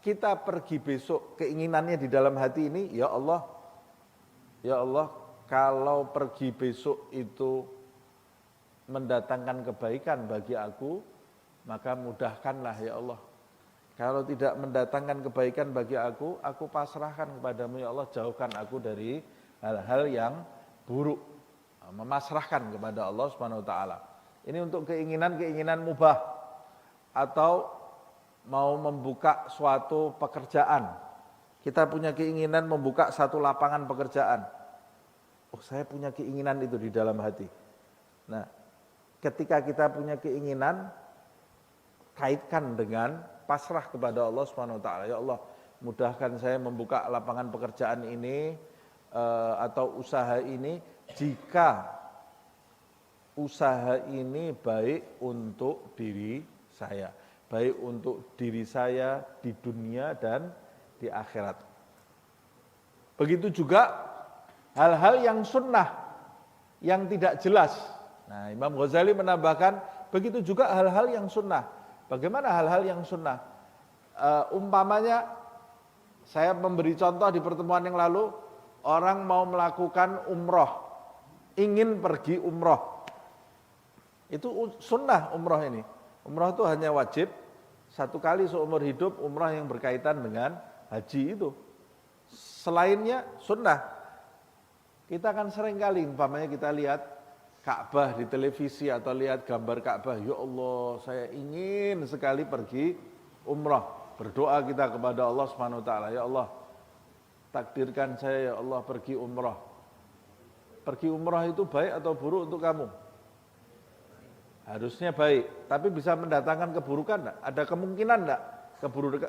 Kita pergi besok, keinginannya di dalam hati ini, ya Allah, kalau pergi besok itu mendatangkan kebaikan bagi aku, maka mudahkanlah ya Allah. Kalau tidak mendatangkan kebaikan bagi aku pasrahkan kepadamu ya Allah, jauhkan aku dari hal-hal yang buruk. Memasrahkan kepada Allah Subhanahu wa taala. Ini untuk keinginan-keinginan mubah atau mau membuka suatu pekerjaan. Kita punya keinginan membuka satu lapangan pekerjaan. Oh, saya punya keinginan itu di dalam hati. Nah, ketika kita punya keinginan, kaitkan dengan pasrah kepada Allah Subhanahu wa taala. Ya Allah, mudahkan saya membuka lapangan pekerjaan ini atau usaha ini jika usaha ini baik untuk diri saya, baik untuk diri saya di dunia dan di akhirat. Begitu juga hal-hal yang sunnah, yang tidak jelas. Nah, Imam Ghazali menambahkan, begitu juga hal-hal yang sunnah. Bagaimana hal-hal yang sunnah? Umpamanya, saya memberi contoh di pertemuan yang lalu, orang mau melakukan umroh, ingin pergi umroh. Itu sunnah umroh ini. Umroh itu hanya wajib, satu kali seumur hidup umroh yang berkaitan dengan haji itu. Selainnya sunnah. Kita kan sering kali, umpamanya kita lihat Ka'bah di televisi atau lihat gambar Ka'bah, ya Allah, saya ingin sekali pergi umrah. Berdoa kita kepada Allah Subhanahu wa taala, ya Allah, takdirkan saya ya Allah pergi umrah. Pergi umrah itu baik atau buruk untuk kamu? Harusnya baik, tapi bisa mendatangkan keburukan enggak? Ada kemungkinan enggak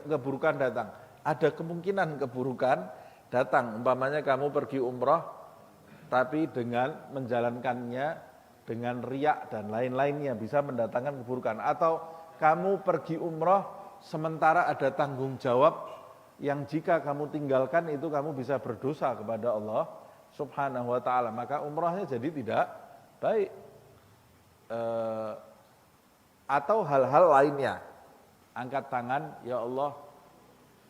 keburukan datang? Ada kemungkinan keburukan datang. Umpamanya kamu pergi umrah, tapi dengan menjalankannya dengan riak dan lain-lainnya bisa mendatangkan keburukan. Atau kamu pergi umrah sementara ada tanggung jawab yang jika kamu tinggalkan itu kamu bisa berdosa kepada Allah Subhanahu wa taala, maka umrahnya jadi tidak baik. Atau hal-hal lainnya. Angkat tangan, ya Allah,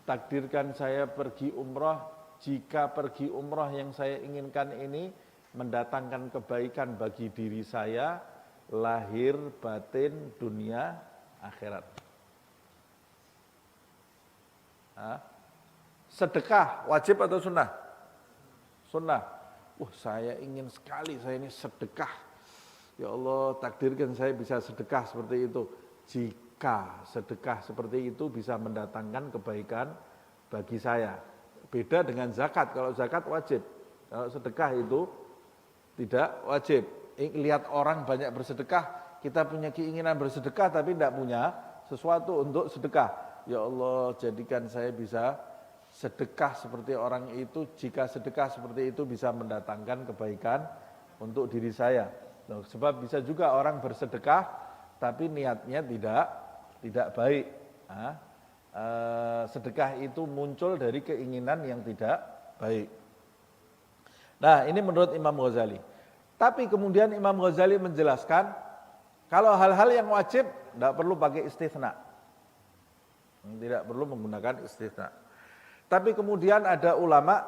takdirkan saya pergi umrah, jika pergi umrah yang saya inginkan ini mendatangkan kebaikan bagi diri saya, lahir, batin, dunia, akhirat. Sedekah, wajib atau sunnah? Sunnah. Saya ingin sekali, saya ini sedekah. Ya Allah, takdirkan saya bisa sedekah seperti itu. Jika sedekah seperti itu bisa mendatangkan kebaikan bagi saya. Beda dengan zakat, kalau zakat wajib. Kalau sedekah itu tidak wajib. Lihat orang banyak bersedekah, kita punya keinginan bersedekah tapi tidak punya sesuatu untuk sedekah. Ya Allah, jadikan saya bisa sedekah seperti orang itu. Jika sedekah seperti itu bisa mendatangkan kebaikan untuk diri saya. Sebab bisa juga orang bersedekah tapi niatnya tidak baik. Sedekah itu muncul dari keinginan yang tidak baik. Nah, ini menurut Imam Ghazali. Tapi kemudian Imam Ghazali menjelaskan kalau hal-hal yang wajib tidak perlu pakai istitsna. Tidak perlu menggunakan istitsna. Tapi kemudian ada ulama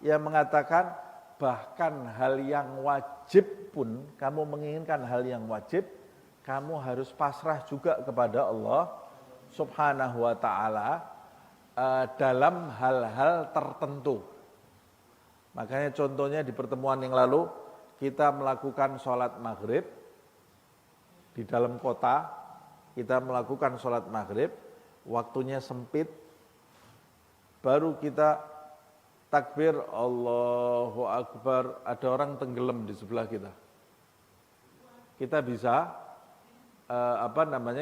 yang mengatakan bahkan hal yang wajib pun, kamu menginginkan hal yang wajib, kamu harus pasrah juga kepada Allah Subhanahu wa ta'ala dalam hal-hal tertentu. Makanya contohnya di pertemuan yang lalu, kita melakukan sholat maghrib di dalam kota, kita melakukan sholat maghrib, waktunya sempit, baru kita takbir, Allahu Akbar, ada orang tenggelam di sebelah kita. Kita bisa,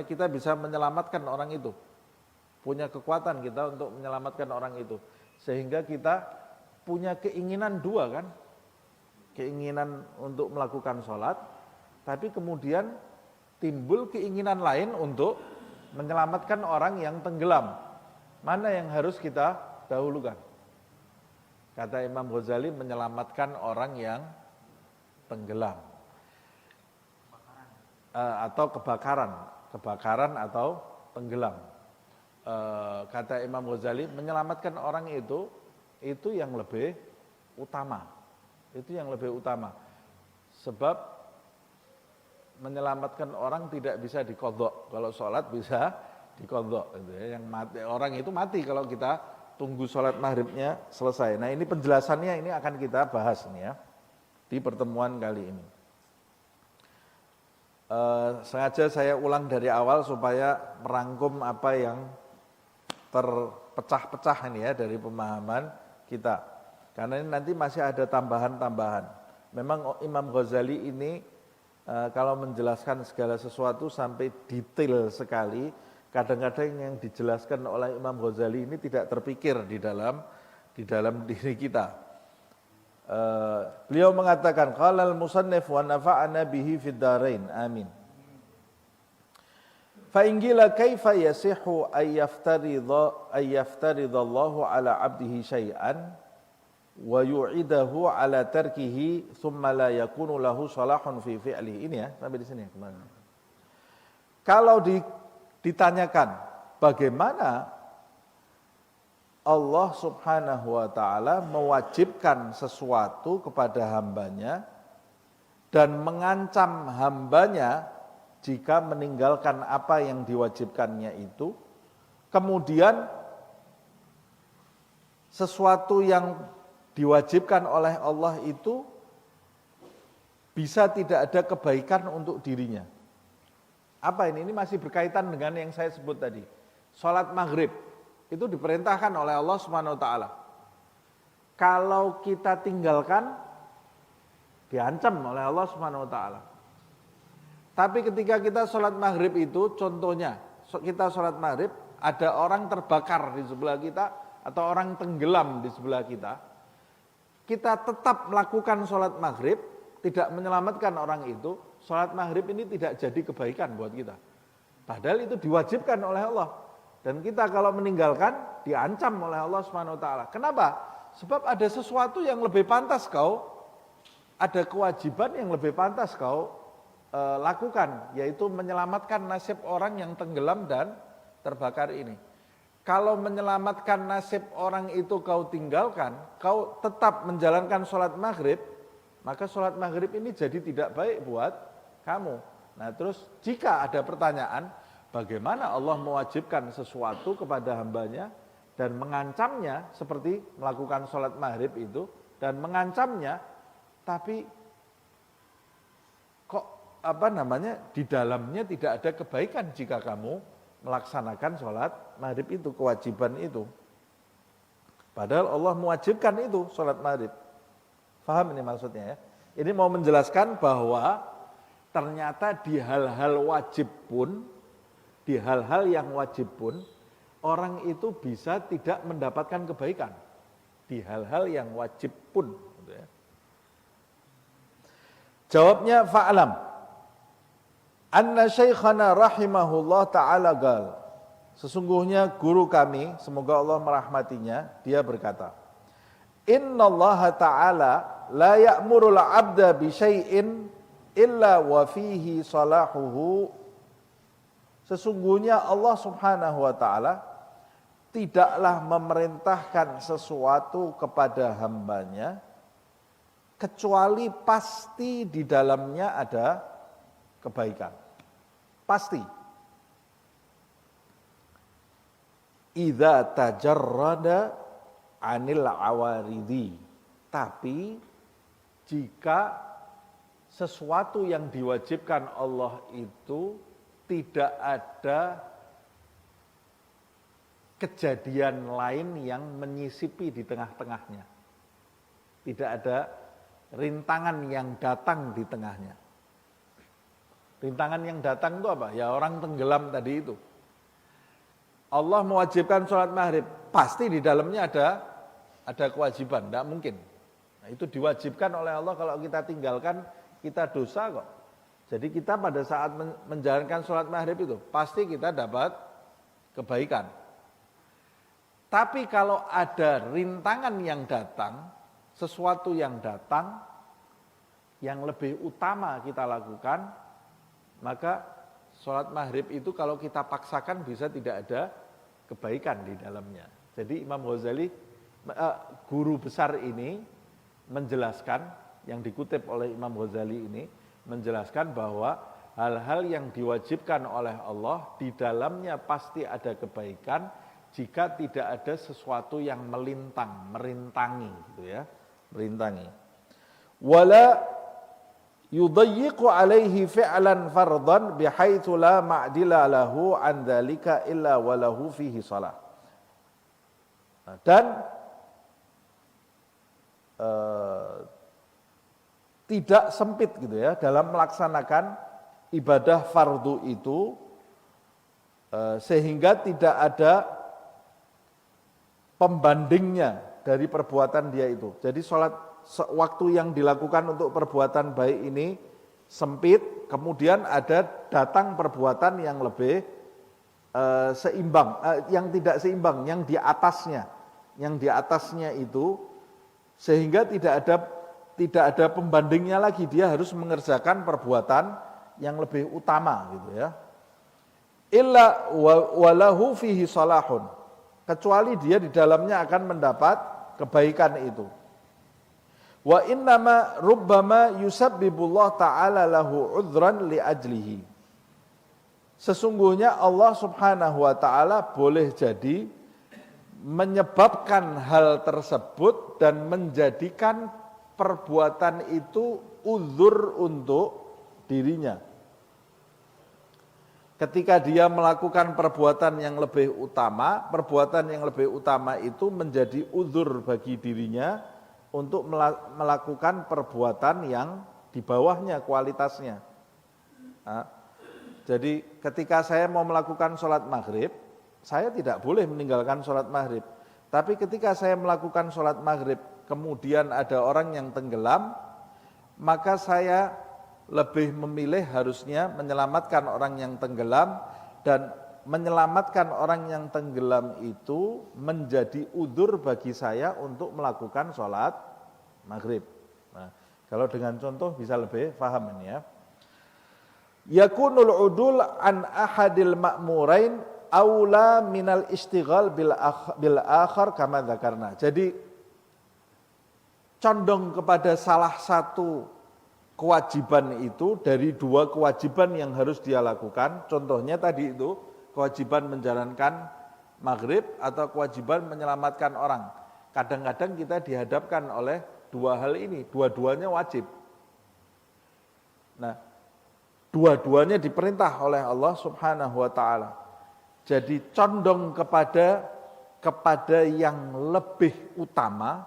kita bisa menyelamatkan orang itu. Punya kekuatan kita untuk menyelamatkan orang itu. Sehingga kita punya keinginan dua kan. Keinginan untuk melakukan sholat, tapi kemudian timbul keinginan lain untuk menyelamatkan orang yang tenggelam. Mana yang harus kita dahulukan? Kata Imam Ghazali, menyelamatkan orang yang tenggelam atau kebakaran atau tenggelam. Kata Imam Ghazali, menyelamatkan orang itu yang lebih utama. Itu yang lebih utama. Sebab menyelamatkan orang tidak bisa diqadha. Kalau sholat bisa diqadha gitu ya. Yang mati orang itu mati kalau kita tunggu sholat maghribnya selesai. Nah, ini penjelasannya ini akan kita bahas nih ya di pertemuan kali ini. Sengaja saya ulang dari awal supaya merangkum apa yang terpecah-pecah ini ya dari pemahaman kita. Karena ini nanti masih ada tambahan-tambahan. Memang Imam Ghazali ini kalau menjelaskan segala sesuatu sampai detail sekali, kadang-kadang yang dijelaskan oleh Imam Ghazali ini tidak terpikir di dalam diri kita. Beliau mengatakan qala al-musannif wa nafa'ana bihi fid dharain amin. Fa in qila kaifa yasihu ay yaftaridallahu ala 'abdihi syai'an wa yu'idahu ala tarkihi thumma la yakunu lahu salahun fi fi'lihi. Ini ya, sampai di sini kemarin. Kalau ditanyakan bagaimana Allah subhanahu wa ta'ala mewajibkan sesuatu kepada hambanya dan mengancam hambanya jika meninggalkan apa yang diwajibkannya itu, kemudian sesuatu yang diwajibkan oleh Allah itu bisa tidak ada kebaikan untuk dirinya. Apa ini? Ini masih berkaitan dengan yang saya sebut tadi. Salat maghrib itu diperintahkan oleh Allah Subhanahu wa taala. Kalau kita tinggalkan diancam oleh Allah Subhanahu wa taala. Tapi ketika kita sholat maghrib itu, contohnya kita sholat maghrib, ada orang terbakar di sebelah kita atau orang tenggelam di sebelah kita, kita tetap melakukan sholat maghrib, tidak menyelamatkan orang itu, sholat maghrib ini tidak jadi kebaikan buat kita. Padahal itu diwajibkan oleh Allah. Dan kita kalau meninggalkan diancam oleh Allah Subhanahu wa taala. Kenapa? Sebab ada sesuatu yang lebih pantas kau, ada kewajiban yang lebih pantas kau lakukan, yaitu menyelamatkan nasib orang yang tenggelam dan terbakar ini. Kalau menyelamatkan nasib orang itu kau tinggalkan, kau tetap menjalankan sholat maghrib, maka sholat maghrib ini jadi tidak baik buat kamu. Nah terus jika ada pertanyaan, bagaimana Allah mewajibkan sesuatu kepada hambanya dan mengancamnya seperti melakukan sholat maghrib itu, dan mengancamnya, tapi kok di dalamnya tidak ada kebaikan jika kamu melaksanakan sholat maghrib itu, kewajiban itu. Padahal Allah mewajibkan itu sholat maghrib. Faham ini maksudnya ya? Ini mau menjelaskan bahwa ternyata di hal-hal wajib pun, di hal-hal yang wajib pun, orang itu bisa tidak mendapatkan kebaikan. Di hal-hal yang wajib pun. Jawabnya fa'alam. Anna syekhana rahimahullah ta'ala gal. Sesungguhnya guru kami, semoga Allah merahmatinya, dia berkata, Inna Allah ta'ala la ya'murul abda bi syai'in illa wa fihi salahuhu. Sesungguhnya Allah subhanahu wa ta'ala tidaklah memerintahkan sesuatu kepada hambanya kecuali pasti di dalamnya ada kebaikan. Pasti. Idza tajarrada 'anil awaridi. Tapi jika sesuatu yang diwajibkan Allah itu tidak ada kejadian lain yang menyisipi di tengah-tengahnya. Tidak ada rintangan yang datang di tengahnya. Rintangan yang datang itu apa? Ya orang tenggelam tadi itu. Allah mewajibkan sholat maghrib, pasti di dalamnya ada kewajiban, tidak mungkin. Nah, itu diwajibkan oleh Allah, kalau kita tinggalkan kita dosa kok. Jadi kita pada saat menjalankan sholat maghrib itu pasti kita dapat kebaikan. Tapi kalau ada rintangan yang datang, sesuatu yang datang yang lebih utama kita lakukan, maka sholat maghrib itu kalau kita paksakan bisa tidak ada kebaikan di dalamnya. Jadi Imam Ghazali, guru besar ini menjelaskan, yang dikutip oleh Imam Ghazali ini, menjelaskan bahwa hal-hal yang diwajibkan oleh Allah di dalamnya pasti ada kebaikan jika tidak ada sesuatu yang merintangi gitu ya, merintangi. Wala yudayyiqu alaihi fi'lan fardan bihaitsu la ma'dila lahu an dzalika illa walahu fihi shalah. Dan tidak sempit gitu ya dalam melaksanakan ibadah fardu itu sehingga tidak ada pembandingnya dari perbuatan dia itu. Jadi sholat waktu yang dilakukan untuk perbuatan baik ini sempit, kemudian ada datang perbuatan yang lebih seimbang, yang tidak seimbang, yang di atasnya itu, sehingga tidak ada pembandingnya lagi, dia harus mengerjakan perbuatan yang lebih utama gitu ya. Illa walahu fihi salahun, kecuali dia di dalamnya akan mendapat kebaikan itu. Wa innama rubbama yusabbibullah ta'ala lahu udhran li ajlihi. Sesungguhnya Allah Subhanahu wa taala boleh jadi menyebabkan hal tersebut dan menjadikan perbuatan itu uzur untuk dirinya. Ketika dia melakukan perbuatan yang lebih utama, perbuatan yang lebih utama itu menjadi uzur bagi dirinya untuk melakukan perbuatan yang di bawahnya kualitasnya. Nah, jadi ketika saya mau melakukan sholat maghrib, saya tidak boleh meninggalkan sholat maghrib. Tapi ketika saya melakukan sholat maghrib, kemudian ada orang yang tenggelam, maka saya lebih memilih harusnya menyelamatkan orang yang tenggelam, dan menyelamatkan orang yang tenggelam itu menjadi udzur bagi saya untuk melakukan sholat maghrib. Nah, kalau dengan contoh bisa lebih paham ini ya. Yakunul udul an ahadil ma'murain aula minal istighal bil akhar kama dzakarna. Jadi condong kepada salah satu kewajiban itu dari dua kewajiban yang harus dia lakukan. Contohnya tadi itu kewajiban menjalankan maghrib atau kewajiban menyelamatkan orang. Kadang-kadang kita dihadapkan oleh dua hal ini, dua-duanya wajib. Nah, dua-duanya diperintah oleh Allah Subhanahu wa taala. Jadi condong kepada yang lebih utama,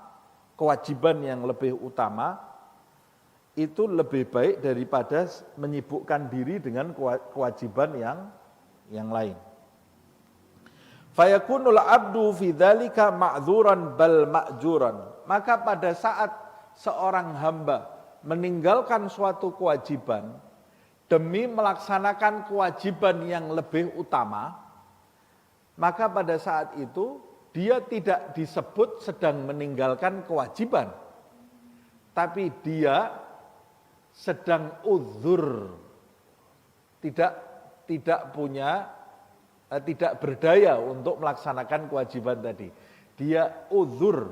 kewajiban yang lebih utama itu lebih baik daripada menyibukkan diri dengan kewajiban yang lain. Fayakunul abdu fi dzalika ma'dzuran bal ma'juran. Maka pada saat seorang hamba meninggalkan suatu kewajiban demi melaksanakan kewajiban yang lebih utama, maka pada saat itu dia tidak disebut sedang meninggalkan kewajiban, tapi dia sedang uzur, tidak berdaya untuk melaksanakan kewajiban tadi. Dia uzur,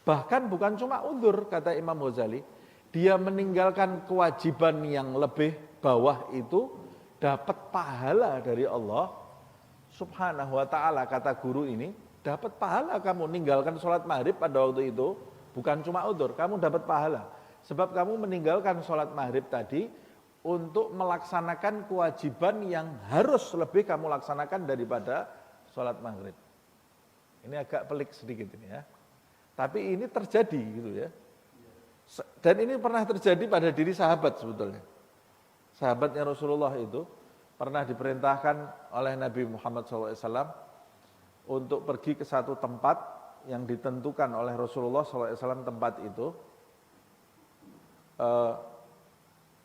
bahkan bukan cuma uzur, kata Imam Ghazali, dia meninggalkan kewajiban yang lebih bawah itu dapat pahala dari Allah Subhanahu wa taala. Kata guru ini, dapat pahala kamu meninggalkan sholat maghrib pada waktu itu, bukan cuma uzur, kamu dapat pahala. Sebab kamu meninggalkan sholat maghrib tadi untuk melaksanakan kewajiban yang harus lebih kamu laksanakan daripada sholat maghrib. Ini agak pelik sedikit ini ya. Tapi ini terjadi gitu ya. Dan ini pernah terjadi pada diri sahabat sebetulnya. Sahabatnya Rasulullah itu pernah diperintahkan oleh Nabi Muhammad SAW untuk pergi ke satu tempat yang ditentukan oleh Rasulullah SAW. Tempat itu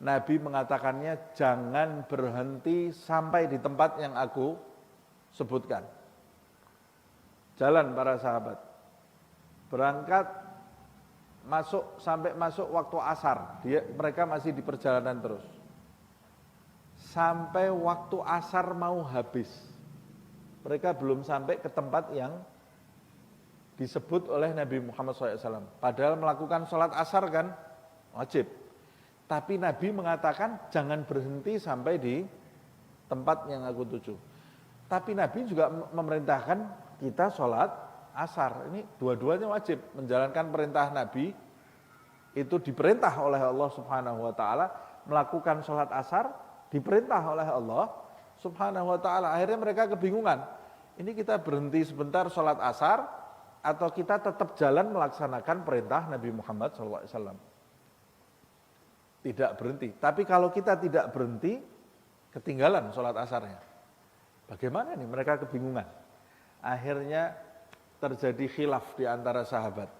Nabi mengatakannya, jangan berhenti sampai di tempat yang aku sebutkan. Jalan para sahabat, berangkat sampai masuk waktu asar, mereka masih di perjalanan terus. Sampai waktu asar mau habis, mereka belum sampai ke tempat yang disebut oleh Nabi Muhammad SAW. Padahal melakukan sholat asar kan wajib. Tapi Nabi mengatakan jangan berhenti sampai di tempat yang aku tuju. Tapi Nabi juga memerintahkan kita sholat asar. Ini dua-duanya wajib. Menjalankan perintah Nabi itu diperintah oleh Allah Subhanahu wa taala, melakukan sholat asar diperintah oleh Allah Subhanahu wa taala. Akhirnya mereka kebingungan. Ini kita berhenti sebentar sholat asar atau kita tetap jalan melaksanakan perintah Nabi Muhammad SAW. Tidak berhenti. Tapi kalau kita tidak berhenti, ketinggalan sholat asarnya. Bagaimana nih? Mereka kebingungan. Akhirnya terjadi khilaf di antara sahabat.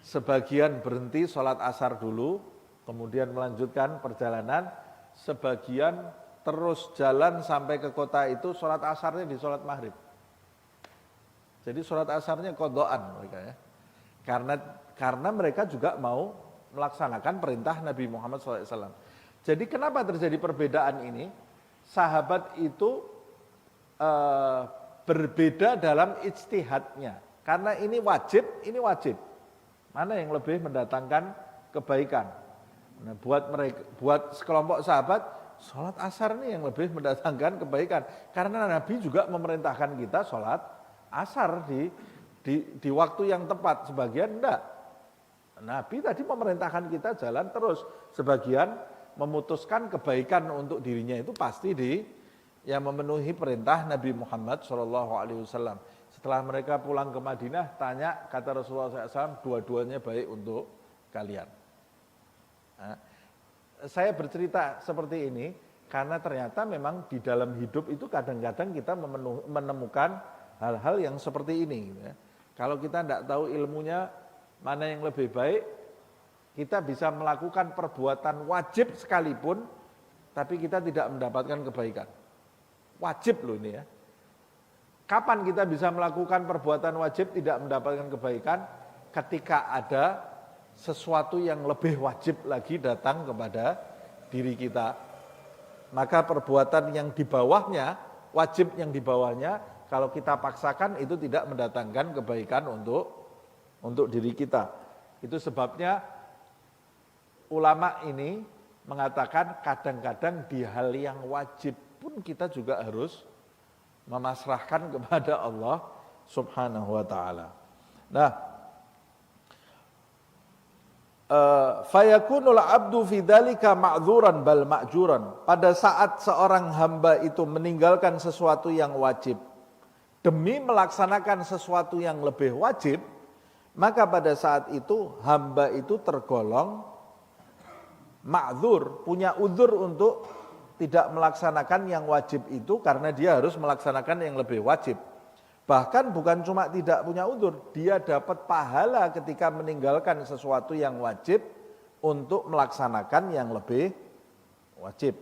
Sebagian berhenti sholat asar dulu, kemudian melanjutkan perjalanan. Sebagian terus jalan sampai ke kota itu, sholat asarnya di sholat maghrib. Jadi sholat asarnya qadhaan mereka ya. Karena mereka juga mau melaksanakan perintah Nabi Muhammad SAW. Jadi kenapa terjadi perbedaan ini? Sahabat itu berbeda dalam ijtihadnya. Karena ini wajib, ini wajib. Mana yang lebih mendatangkan kebaikan? Nah, buat sekelompok sahabat, sholat asar ini yang lebih mendatangkan kebaikan. Karena Nabi juga memerintahkan kita sholat asar di waktu yang tepat. Sebagian enggak. Nabi tadi memerintahkan kita jalan terus. Sebagian memutuskan kebaikan untuk dirinya itu pasti yang memenuhi perintah Nabi Muhammad SAW. Setelah mereka pulang ke Madinah, tanya, kata Rasulullah SAW, dua-duanya baik untuk kalian. Nah, saya bercerita seperti ini karena ternyata memang di dalam hidup itu kadang-kadang kita menemukan hal-hal yang seperti ini. Gitu ya. Kalau kita tidak tahu ilmunya, mana yang lebih baik, kita bisa melakukan perbuatan wajib sekalipun, tapi kita tidak mendapatkan kebaikan. Wajib loh ini ya. Kapan kita bisa melakukan perbuatan wajib tidak mendapatkan kebaikan? Ketika ada sesuatu yang lebih wajib lagi datang kepada diri kita. Maka perbuatan yang di bawahnya, wajib yang di bawahnya, kalau kita paksakan itu tidak mendatangkan kebaikan untuk diri kita. Itu sebabnya ulama ini mengatakan kadang-kadang di hal yang wajib pun kita juga harus memasrahkan kepada Allah Subhanahu wa taala. Nah, fayakunul abdu fi dzalika ma'dzuran bal ma'juran. Pada saat seorang hamba itu meninggalkan sesuatu yang wajib demi melaksanakan sesuatu yang lebih wajib, maka pada saat itu hamba itu tergolong ma'dzur, punya uzur untuk tidak melaksanakan yang wajib itu karena dia harus melaksanakan yang lebih wajib. Bahkan bukan cuma tidak punya uzur, dia dapat pahala ketika meninggalkan sesuatu yang wajib untuk melaksanakan yang lebih wajib.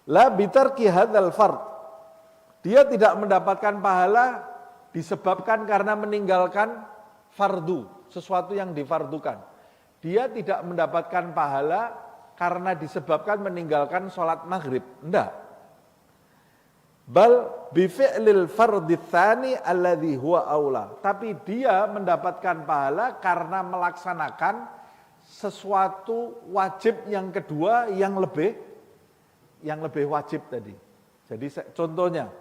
La bitarki hadzal fard. Dia tidak mendapatkan pahala disebabkan karena meninggalkan fardu, sesuatu yang difardukan. Dia tidak mendapatkan pahala karena disebabkan meninggalkan sholat maghrib. Enggak. Bal bifi'lil fardhi tsani alladhi huwa aula. Tapi dia mendapatkan pahala karena melaksanakan sesuatu wajib yang kedua yang lebih wajib tadi. Jadi contohnya,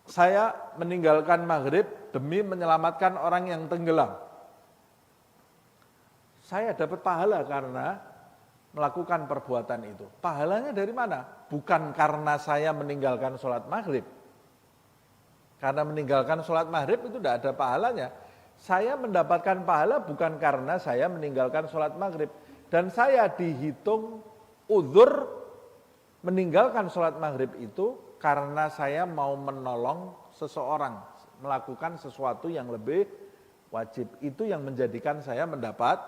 saya meninggalkan maghrib demi menyelamatkan orang yang tenggelam. Saya dapat pahala karena melakukan perbuatan itu. Pahalanya dari mana? Bukan karena saya meninggalkan sholat maghrib. Karena meninggalkan sholat maghrib itu tidak ada pahalanya. Saya mendapatkan pahala bukan karena saya meninggalkan sholat maghrib. Dan saya dihitung uzur meninggalkan sholat maghrib itu karena saya mau menolong seseorang. Melakukan sesuatu yang lebih wajib. Itu yang menjadikan saya mendapat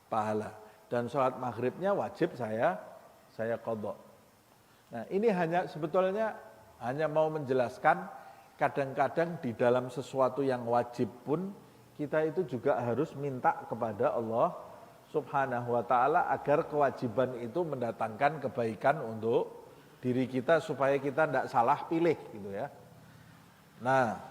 pahala. Dan sholat maghribnya wajib saya qadha. Nah, ini sebetulnya hanya mau menjelaskan kadang-kadang di dalam sesuatu yang wajib pun kita itu juga harus minta kepada Allah Subhanahu wa taala agar kewajiban itu mendatangkan kebaikan untuk diri kita supaya kita tidak salah pilih gitu ya. Nah,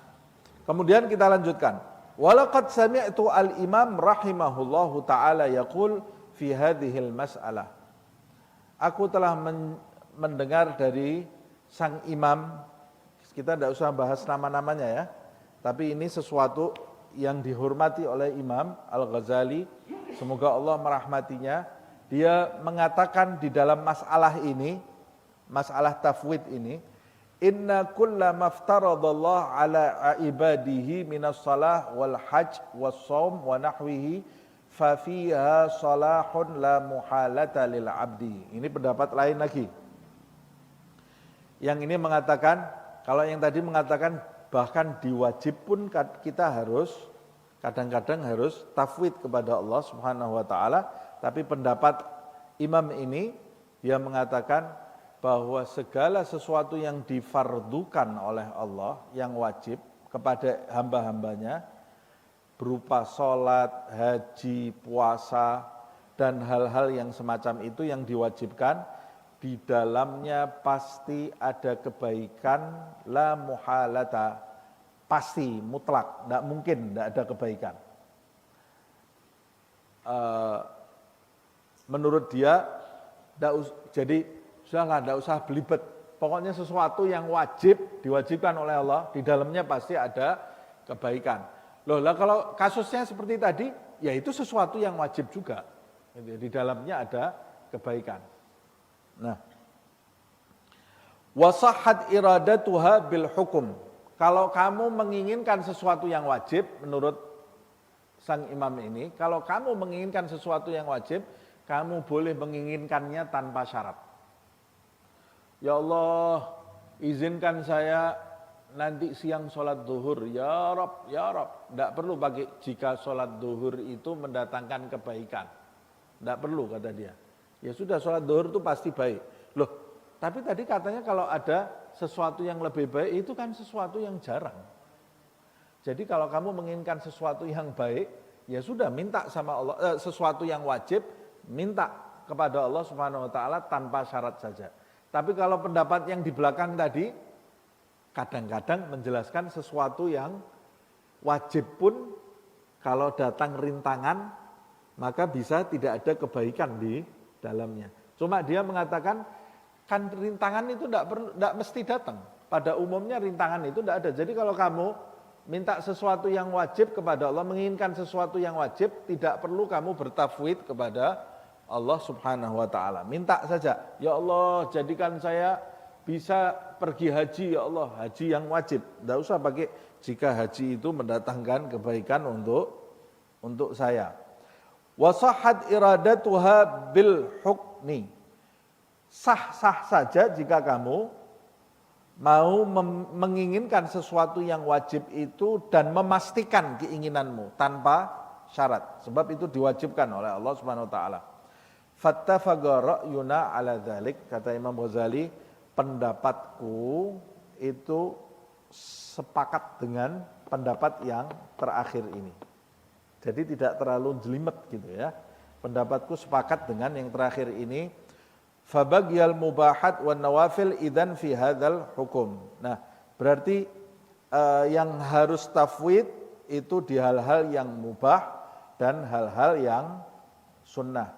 kemudian kita lanjutkan. Walaqad sami'tu al-imam rahimahullahu ta'ala yaqul fi hadhil mas'alah. Aku telah mendengar dari sang imam, kita tidak usah bahas nama-namanya ya, tapi ini sesuatu yang dihormati oleh Imam Al-Ghazali, semoga Allah merahmatinya. Dia mengatakan di dalam masalah ini, masalah tafwid ini, inna kulla maftaradallah ala ibadihi minas salah wal hajj was saum wa nahwihi fa fiha salahun la muhalata lil abdi. Ini pendapat lain lagi. Yang ini mengatakan, kalau yang tadi mengatakan bahkan diwajib pun kita harus kadang-kadang harus tafwid kepada Allah Subhanahu wa taala, tapi pendapat imam ini dia mengatakan bahwa segala sesuatu yang difardukan oleh Allah yang wajib kepada hamba-hambanya berupa sholat, haji, puasa dan hal-hal yang semacam itu yang diwajibkan, di dalamnya pasti ada kebaikan, la muhalata, pasti mutlak, tidak mungkin tidak ada kebaikan. Menurut dia, jadi sudahlah, tidak usah belibet. Pokoknya sesuatu yang wajib, diwajibkan oleh Allah, di dalamnya pasti ada kebaikan. Loh, lah kalau kasusnya seperti tadi, ya itu sesuatu yang wajib juga. Di dalamnya ada kebaikan. Nah, wasahhat iradatuha bil hukum. Kalau kamu menginginkan sesuatu yang wajib, menurut sang imam ini, kalau kamu menginginkan sesuatu yang wajib, kamu boleh menginginkannya tanpa syarat. Ya Allah, izinkan saya nanti siang sholat duhur. Ya Rabb, ya Rabb. Tidak perlu pakai jika sholat duhur itu mendatangkan kebaikan. Tidak perlu, kata dia. Ya sudah, sholat duhur itu pasti baik. Loh, tapi tadi katanya kalau ada sesuatu yang lebih baik, itu kan sesuatu yang jarang. Jadi kalau kamu menginginkan sesuatu yang baik, ya sudah minta sama Allah, sesuatu yang wajib, minta kepada Allah Subhanahu wa taala tanpa syarat saja. Tapi kalau pendapat yang di belakang tadi, kadang-kadang menjelaskan sesuatu yang wajib pun kalau datang rintangan, maka bisa tidak ada kebaikan di dalamnya. Cuma dia mengatakan, kan rintangan itu tidak mesti datang. Pada umumnya rintangan itu tidak ada. Jadi kalau kamu minta sesuatu yang wajib kepada Allah, menginginkan sesuatu yang wajib, tidak perlu kamu bertafwid kepada Allah Subhanahu wa taala. Minta saja, ya Allah jadikan saya bisa pergi haji, ya Allah, haji yang wajib. Tidak usah pakai jika haji itu mendatangkan kebaikan untuk saya. Wasahhat iradatuha bil hukmi. Sah-sah saja jika kamu mau menginginkan sesuatu yang wajib itu dan memastikan keinginanmu tanpa syarat. Sebab itu diwajibkan oleh Allah Subhanahu wa taala. Fattafaqa ra'yuna ala dzalik, kata Imam Ghazali, pendapatku itu sepakat dengan pendapat yang terakhir ini. Jadi tidak terlalu jelimet gitu ya. Pendapatku sepakat dengan yang terakhir ini. Fabagyal mubahat wan nawafil idzan fi hadzal hukum. Nah, berarti yang harus tafwid itu di hal-hal yang mubah dan hal-hal yang sunnah.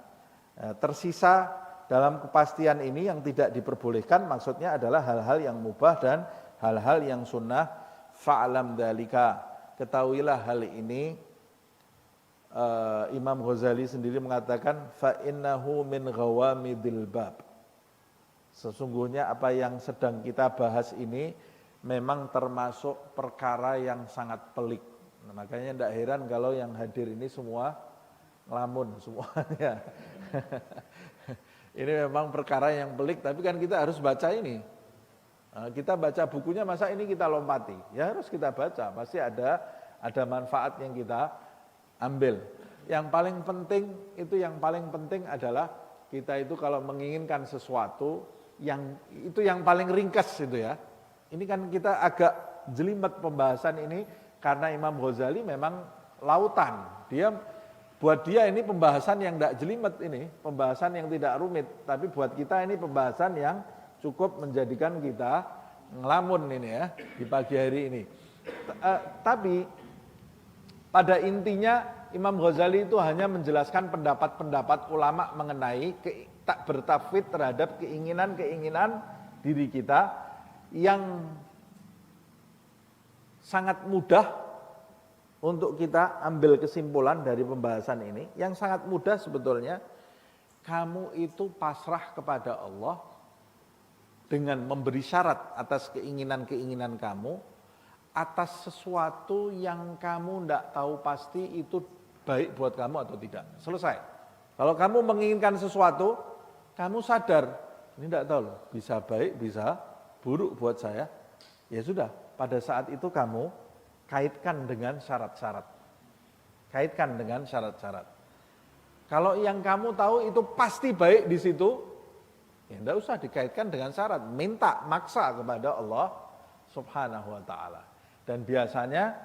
Tersisa dalam kepastian ini yang tidak diperbolehkan, maksudnya adalah hal-hal yang mubah dan hal-hal yang sunnah. Fa'lam dzalika, ketahuilah hal ini. Imam Ghazali sendiri mengatakan fa innahu min ghawamidil bab. Sesungguhnya apa yang sedang kita bahas ini memang termasuk perkara yang sangat pelik. Nah, makanya tidak heran kalau yang hadir ini semua ngelamun semuanya. Ini memang perkara yang pelik, tapi kan kita harus baca ini. Kita baca bukunya, masa ini kita lompati? Ya harus kita baca, pasti ada manfaat yang kita ambil. Yang paling penting adalah kita itu kalau menginginkan sesuatu yang paling ringkas itu ya. Ini kan kita agak jelimet pembahasan ini karena Imam Ghazali memang lautan. Buat dia ini pembahasan yang tidak jelimet ini, pembahasan yang tidak rumit. Tapi buat kita ini pembahasan yang cukup menjadikan kita ngelamun ini ya di pagi hari ini. Tapi pada intinya Imam Ghazali itu hanya menjelaskan pendapat-pendapat ulama mengenai tak bertafwid terhadap keinginan-keinginan diri kita yang sangat mudah untuk kita ambil kesimpulan dari pembahasan ini. Yang sangat mudah sebetulnya, kamu itu pasrah kepada Allah dengan memberi syarat atas keinginan-keinginan kamu, atas sesuatu yang kamu tidak tahu pasti itu baik buat kamu atau tidak. Selesai. Kalau kamu menginginkan sesuatu, kamu sadar, ini tidak tahu loh, bisa baik, bisa buruk buat saya. Ya sudah, pada saat itu kamu kaitkan dengan syarat-syarat. Kaitkan dengan syarat-syarat. Kalau yang kamu tahu itu pasti baik di situ, ya tidak usah dikaitkan dengan syarat. Minta, maksa kepada Allah Subhanahu wa ta'ala. Dan biasanya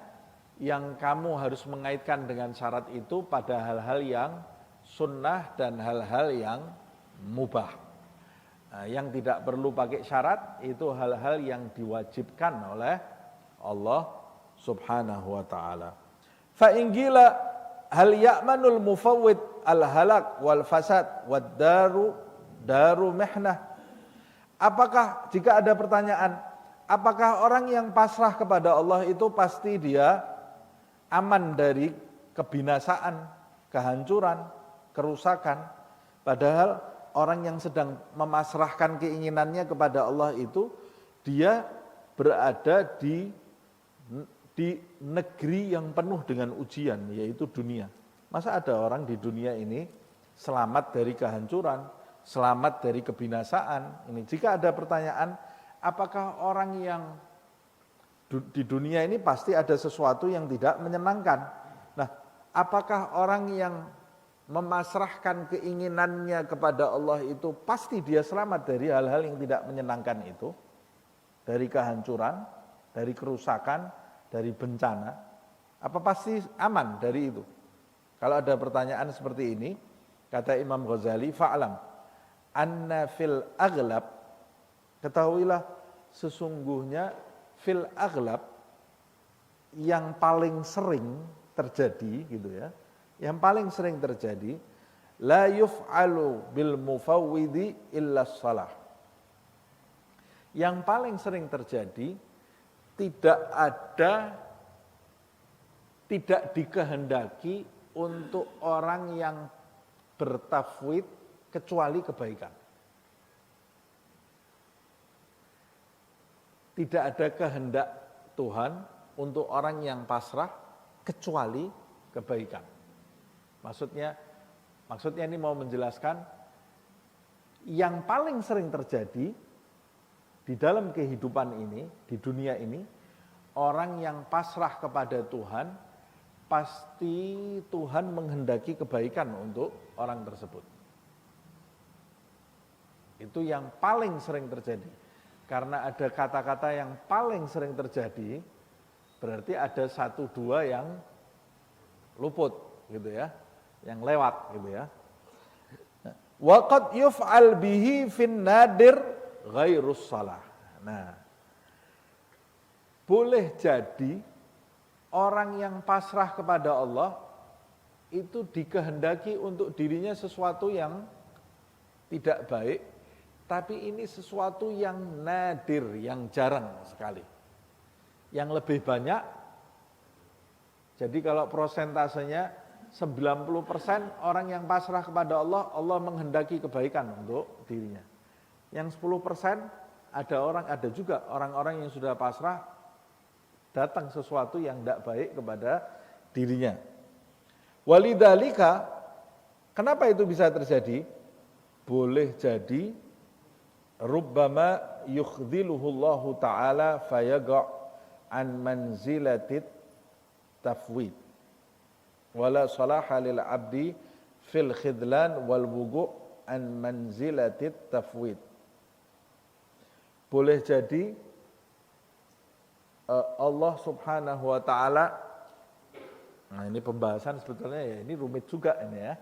yang kamu harus mengaitkan dengan syarat itu pada hal-hal yang sunnah dan hal-hal yang mubah. Nah, yang tidak perlu pakai syarat itu hal-hal yang diwajibkan oleh Allah Subhanahu wa ta'ala. Fa in qila hal ya'manul mufawwid al-halak wal fasad wad daru mihnah. Apakah jika ada pertanyaan, apakah orang yang pasrah kepada Allah itu pasti dia aman dari kebinasaan, kehancuran, kerusakan? Padahal orang yang sedang memasrahkan keinginannya kepada Allah itu dia berada di negeri yang penuh dengan ujian, yaitu dunia. Masa ada orang di dunia ini selamat dari kehancuran, selamat dari kebinasaan? Ini jika ada pertanyaan, apakah orang yang di dunia ini pasti ada sesuatu yang tidak menyenangkan? Nah, apakah orang yang memasrahkan keinginannya kepada Allah itu pasti dia selamat dari hal-hal yang tidak menyenangkan itu? Dari kehancuran, dari kerusakan, dari bencana? Apa pasti aman dari itu? Kalau ada pertanyaan seperti ini, kata Imam Ghazali, fa'lam anna fil aghlab, ketahuilah sesungguhnya fil aghlab yang paling sering terjadi gitu ya. Yang paling sering terjadi la yuf'alu bil mufawwidi illa shalah. Yang paling sering terjadi tidak dikehendaki untuk orang yang bertafwid kecuali kebaikan. Tidak ada kehendak Tuhan untuk orang yang pasrah kecuali kebaikan. Maksudnya ini mau menjelaskan yang paling sering terjadi di dalam kehidupan ini, di dunia ini, orang yang pasrah kepada Tuhan, pasti Tuhan menghendaki kebaikan untuk orang tersebut. Itu yang paling sering terjadi. Karena ada kata-kata yang paling sering terjadi, berarti ada 1-2 yang luput gitu ya, yang lewat gitu ya. Wa qad yuf'al bihi fin nadir ghairus salah. Nah, boleh jadi orang yang pasrah kepada Allah itu dikehendaki untuk dirinya sesuatu yang tidak baik, tapi ini sesuatu yang nadir, yang jarang sekali. Yang lebih banyak, jadi kalau prosentasenya 90% orang yang pasrah kepada Allah, Allah menghendaki kebaikan untuk dirinya. Yang 10% ada juga orang-orang yang sudah pasrah, datang sesuatu yang tidak baik kepada dirinya. Walidzalika, kenapa itu bisa terjadi? Boleh jadi rubbama yukhdiluhullahu ta'ala fayaga' an manzilatit tafwid wala salaha lil abdi fil khidlan wal wugu' an manzilatit tafwid. Boleh jadi Allah Subhanahu wa ta'ala, nah ini pembahasan sebetulnya ya, ini rumit juga ini ya.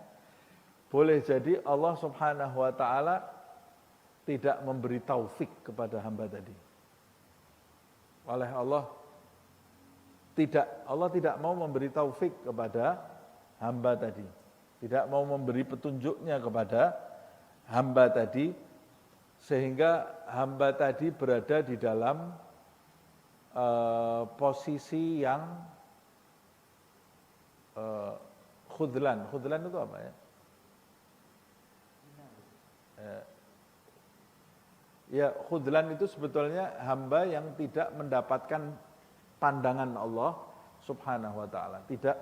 Boleh jadi Allah Subhanahu wa ta'ala tidak memberi taufik kepada hamba tadi. Allah tidak mau memberi taufik kepada hamba tadi. Tidak mau memberi petunjuknya kepada hamba tadi, sehingga hamba tadi berada di dalam posisi yang khudlan. Khudlan itu apa ya? Ya, khudlan itu sebetulnya hamba yang tidak mendapatkan pandangan Allah Subhanahu wa taala. Tidak,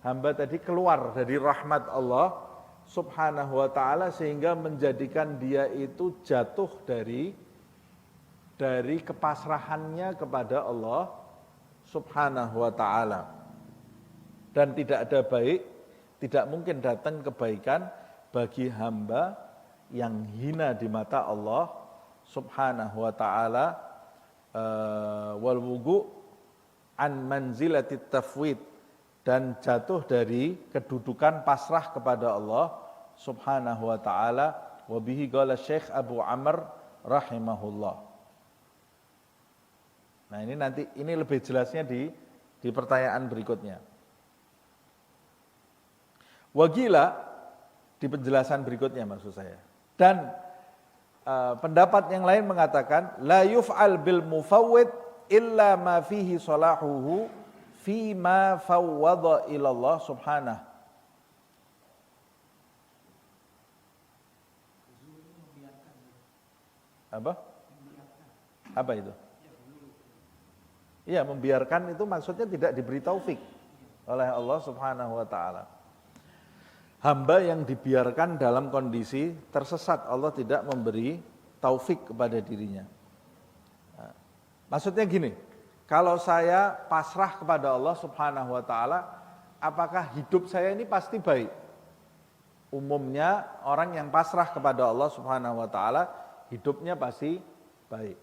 hamba tadi keluar dari rahmat Allah Subhanahu wa taala sehingga menjadikan dia itu jatuh dari kepasrahannya kepada Allah Subhanahu wa taala. Dan tidak ada baik, tidak mungkin datang kebaikan bagi hamba yang hina di mata Allah Subhanahu wa taala, wal wugu' an manzilatit tafwid, dan jatuh dari kedudukan pasrah kepada Allah Subhanahu wa taala. Wa bihi qala Syekh Abu Amr rahimahullah. Nah, ini lebih jelasnya di pertanyaan berikutnya. Wagila di penjelasan berikutnya maksud saya. Dan pendapat yang lain mengatakan la yuf'al bil mufawwid illa ma fihi salahuhu fi ma fawwadha ila Allah subhanahu. Apa itu? Iya, membiarkan itu maksudnya tidak diberi taufik oleh Allah Subhanahu wa taala. Hamba yang dibiarkan dalam kondisi tersesat, Allah tidak memberi taufik kepada dirinya. Nah, maksudnya gini, kalau saya pasrah kepada Allah Subhanahu wa taala, apakah hidup saya ini pasti baik? Umumnya orang yang pasrah kepada Allah Subhanahu wa taala, hidupnya pasti baik.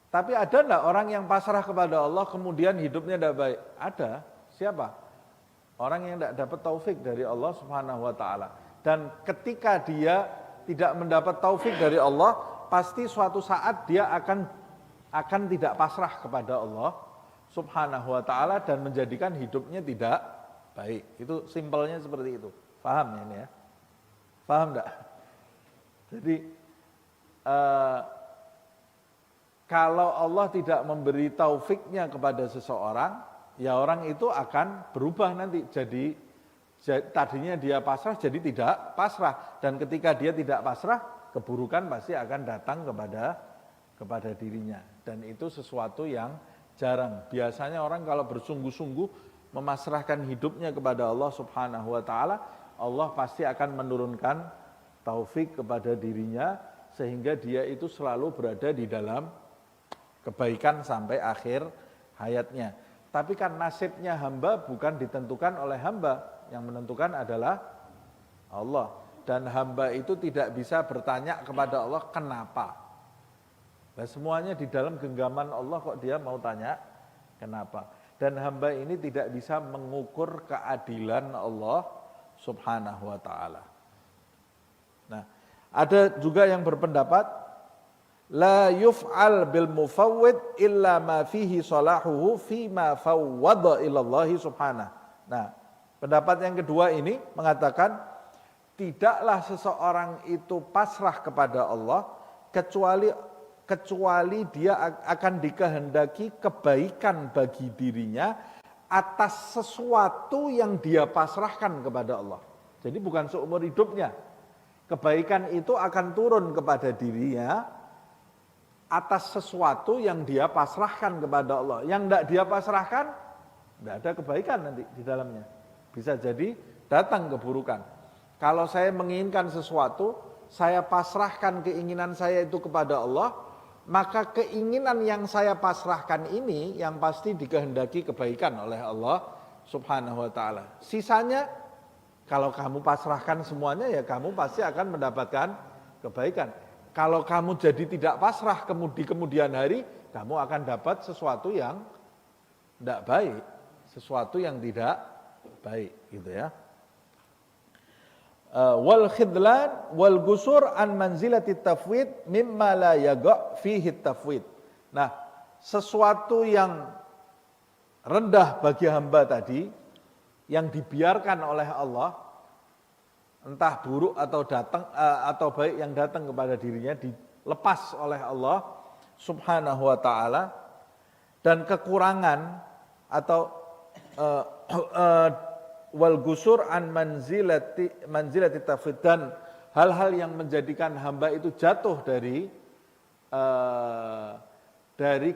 Tapi ada enggak orang yang pasrah kepada Allah kemudian hidupnya tidak baik? Ada. Siapa? Orang yang tidak dapat taufik dari Allah Subhanahu wa taala. Dan ketika dia tidak mendapat taufik dari Allah, pasti suatu saat dia akan tidak pasrah kepada Allah Subhanahu wa taala dan menjadikan hidupnya tidak baik. Itu simpelnya seperti itu. Paham ya ini ya? Paham enggak? Jadi kalau Allah tidak memberi taufiknya kepada seseorang, ya orang itu akan berubah nanti jadi tadinya dia pasrah jadi tidak pasrah, dan ketika dia tidak pasrah, keburukan pasti akan datang kepada dirinya, dan itu sesuatu yang jarang. Biasanya orang kalau bersungguh-sungguh memasrahkan hidupnya kepada Allah Subhanahu wa taala, Allah pasti akan menurunkan taufik kepada dirinya sehingga dia itu selalu berada di dalam kebaikan sampai akhir hayatnya. Tapi kan nasibnya hamba bukan ditentukan oleh hamba, yang menentukan adalah Allah. Dan hamba itu tidak bisa bertanya kepada Allah kenapa. Nah, semuanya di dalam genggaman Allah kok dia mau tanya kenapa. Dan hamba ini tidak bisa mengukur keadilan Allah Subhanahu wa ta'ala. Nah, ada juga yang berpendapat la yuf'al bil mufawwid illa ma fihi salahuhu fi ma fawwadha ila Allah subhanahu. Nah, pendapat yang kedua ini mengatakan tidaklah seseorang itu pasrah kepada Allah kecuali dia akan dikehendaki kebaikan bagi dirinya atas sesuatu yang dia pasrahkan kepada Allah. Jadi bukan seumur hidupnya. Kebaikan itu akan turun kepada dirinya atas sesuatu yang dia pasrahkan kepada Allah. Yang tidak dia pasrahkan, tidak ada kebaikan nanti di dalamnya. Bisa jadi datang keburukan. Kalau saya menginginkan sesuatu, saya pasrahkan keinginan saya itu kepada Allah, maka keinginan yang saya pasrahkan ini yang pasti dikehendaki kebaikan oleh Allah Subhanahu wa ta'ala. Sisanya, kalau kamu pasrahkan semuanya, ya kamu pasti akan mendapatkan kebaikan. Kalau kamu jadi tidak pasrah di kemudian hari, kamu akan dapat sesuatu yang tidak baik, sesuatu yang tidak baik, gitu ya. Wal khidlan wal gusur an manzilati tafwid mimma la yaga' fihi tafwid. Nah, sesuatu yang rendah bagi hamba tadi yang dibiarkan oleh Allah, entah buruk atau atau baik yang datang kepada dirinya dilepas oleh Allah Subhanahu wa taala, dan kekurangan atau wal gusur an manzilati tafwid, dan hal-hal yang menjadikan hamba itu jatuh dari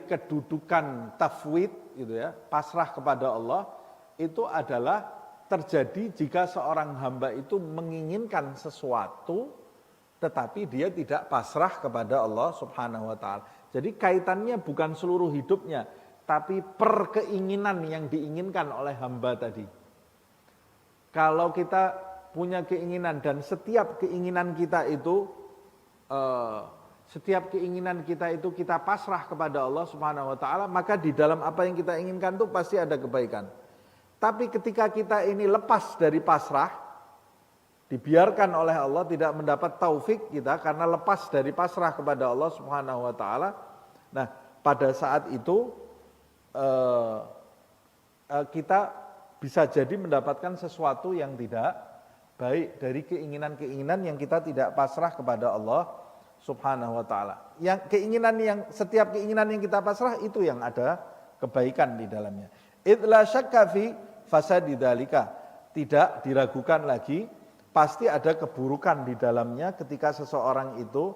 kedudukan tafwid gitu ya, pasrah kepada Allah, itu adalah terjadi jika seorang hamba itu menginginkan sesuatu tetapi dia tidak pasrah kepada Allah Subhanahu wa taala. Jadi kaitannya bukan seluruh hidupnya, tapi per keinginan yang diinginkan oleh hamba tadi. Kalau kita punya keinginan dan setiap keinginan kita itu kita pasrah kepada Allah Subhanahu wa taala, maka di dalam apa yang kita inginkan itu pasti ada kebaikan. Tapi ketika kita ini lepas dari pasrah, dibiarkan oleh Allah, tidak mendapat taufik kita karena lepas dari pasrah kepada Allah Subhanahu wa taala. Nah, pada saat itu kita bisa jadi mendapatkan sesuatu yang tidak baik dari keinginan-keinginan yang kita tidak pasrah kepada Allah Subhanahu wa taala. Setiap keinginan yang kita pasrah itu yang ada kebaikan di dalamnya. Idla syakka fi fasadi dzalika. Tidak diragukan lagi, pasti ada keburukan di dalamnya ketika seseorang itu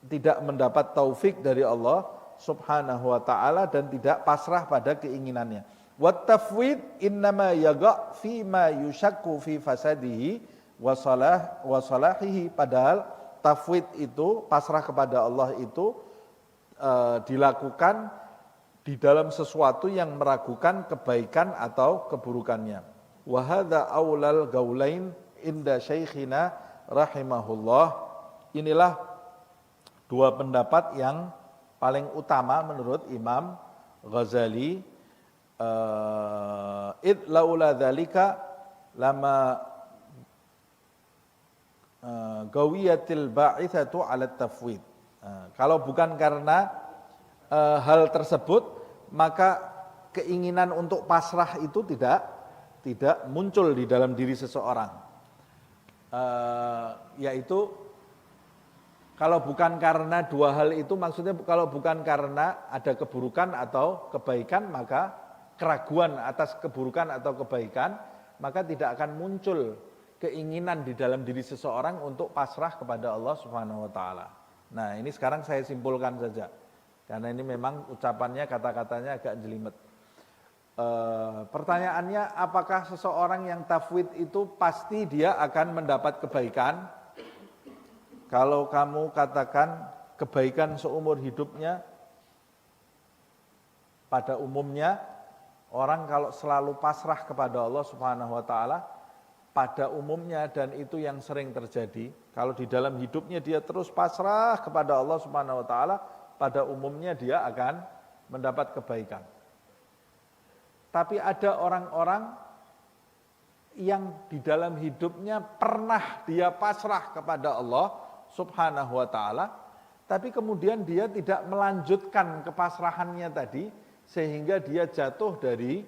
tidak mendapat taufik dari Allah Subhanahu wa taala dan tidak pasrah pada keinginannya. Wat tafwid innama yaga fi ma yushakku fi fasadihi wa salahihi. Padahal tafwid itu, pasrah kepada Allah itu dilakukan di dalam sesuatu yang meragukan kebaikan atau keburukannya. Wa hadza aulal gaulain inda syekhina rahimahullah. Inilah dua pendapat yang paling utama menurut Imam Ghazali. Id laula dzalika lama gawiyatil ba'itsatu 'ala tafwid. Kalau bukan karena hal tersebut, maka keinginan untuk pasrah itu tidak muncul di dalam diri seseorang. Yaitu kalau bukan karena dua hal itu, maksudnya kalau bukan karena ada keburukan atau kebaikan, maka keraguan atas keburukan atau kebaikan, maka tidak akan muncul keinginan di dalam diri seseorang untuk pasrah kepada Allah Subhanahu wa taala. Nah, ini sekarang saya simpulkan saja. Karena ini memang ucapannya, kata-katanya agak jelimet. Pertanyaannya, apakah seseorang yang tafwid itu pasti dia akan mendapat kebaikan? Kalau kamu katakan kebaikan seumur hidupnya, pada umumnya orang kalau selalu pasrah kepada Allah Subhanahu wa taala, pada umumnya, dan itu yang sering terjadi, kalau di dalam hidupnya dia terus pasrah kepada Allah Subhanahu wa taala, pada umumnya dia akan mendapat kebaikan. Tapi ada orang-orang yang di dalam hidupnya pernah dia pasrah kepada Allah Subhanahu wa taala, tapi kemudian dia tidak melanjutkan kepasrahannya tadi, sehingga dia jatuh dari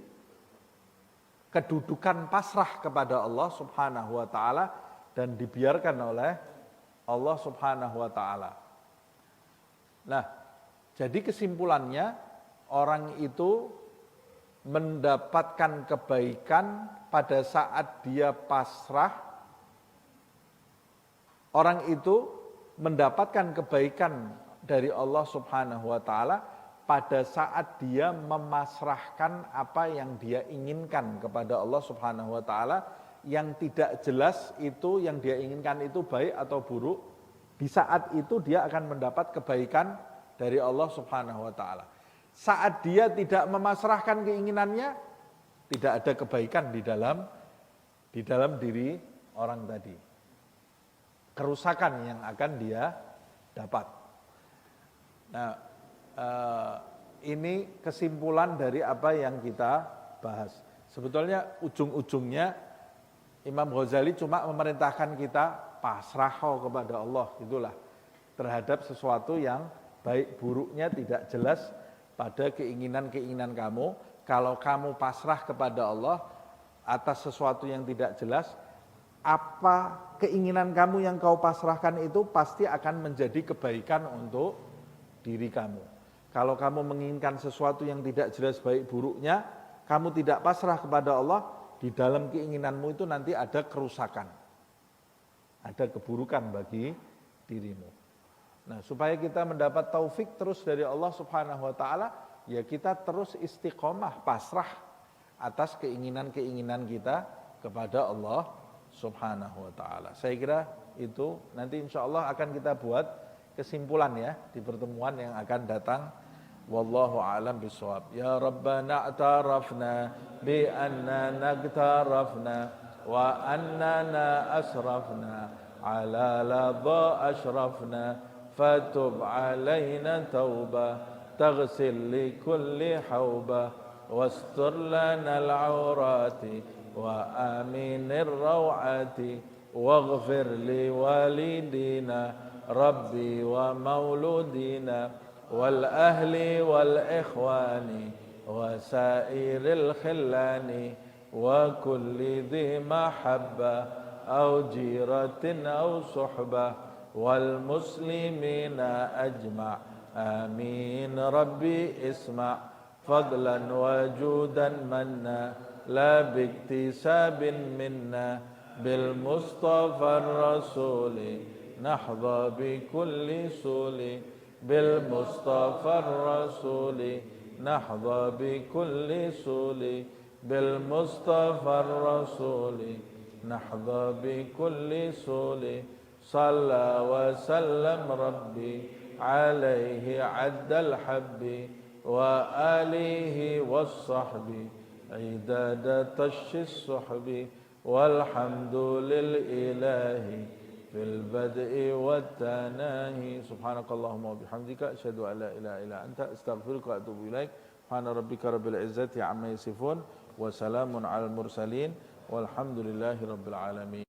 kedudukan pasrah kepada Allah Subhanahu wa taala dan dibiarkan oleh Allah Subhanahu wa taala. Nah, jadi kesimpulannya, orang itu mendapatkan kebaikan pada saat dia pasrah. Orang itu mendapatkan kebaikan dari Allah Subhanahu wa taala pada saat dia memasrahkan apa yang dia inginkan kepada Allah Subhanahu wa taala, yang tidak jelas itu yang dia inginkan itu baik atau buruk. Di saat itu dia akan mendapat kebaikan dari Allah Subhanahu wa taala. Saat dia tidak memasrahkan keinginannya, tidak ada kebaikan di dalam diri orang tadi. Kerusakan yang akan dia dapat. Nah, ini kesimpulan dari apa yang kita bahas. Sebetulnya ujung-ujungnya Imam Ghazali cuma memerintahkan kita pasrah kepada Allah, itulah, terhadap sesuatu yang baik buruknya tidak jelas pada keinginan-keinginan kamu. kalau kamu pasrah kepada Allah atas sesuatu yang tidak jelas, apa keinginan kamu yang kau pasrahkan itu pasti akan menjadi kebaikan untuk diri kamu. Kalau kamu menginginkan sesuatu yang tidak jelas baik buruknya, kamu tidak pasrah kepada Allah, di dalam keinginanmu itu nanti ada kerusakan, ada keburukan bagi dirimu. Nah, supaya kita mendapat taufik terus dari Allah Subhanahu wa taala, ya kita terus istiqomah, pasrah atas keinginan-keinginan kita kepada Allah Subhanahu wa taala. Saya kira itu nanti insya Allah akan kita buat kesimpulan ya di pertemuan yang akan datang. Wallahu a'lam bishawab. Ya Rabbana a'tarafna bi annana nagtarafna wa annana asrafna ala ladha ashrafna fatub alaina tauba taghsil li kulli hauba wastur lana al-awrati wa aminir rawati waghfir li walidina rabbi wa mauludina wal ahli wal ikhwani wa sairil khillani wa kulli dhi mahabba aw jiratin aw suhbah wal muslimina ajma' amin rabbi isma' fadlan wa judan manna la biktisabin minna bil mustafa rasuli nahdha bi kulli suli bil mustafa rasuli nahdha bi kulli suli bil mustafa rasuli nahdha bi kulli suli salla wa sallam rabbi alaihi addal habbi wa alihi was sahbi عداد طش الصحب والحمد للإله في البدء والتناهي سبحانك اللهم وبحمدك أشهد أن لا إله إلا أنت أستغفرك وأتوب إليك سبحان ربك رب العزة عما يصفون وسلام على المرسلين والحمد لله رب العالمين.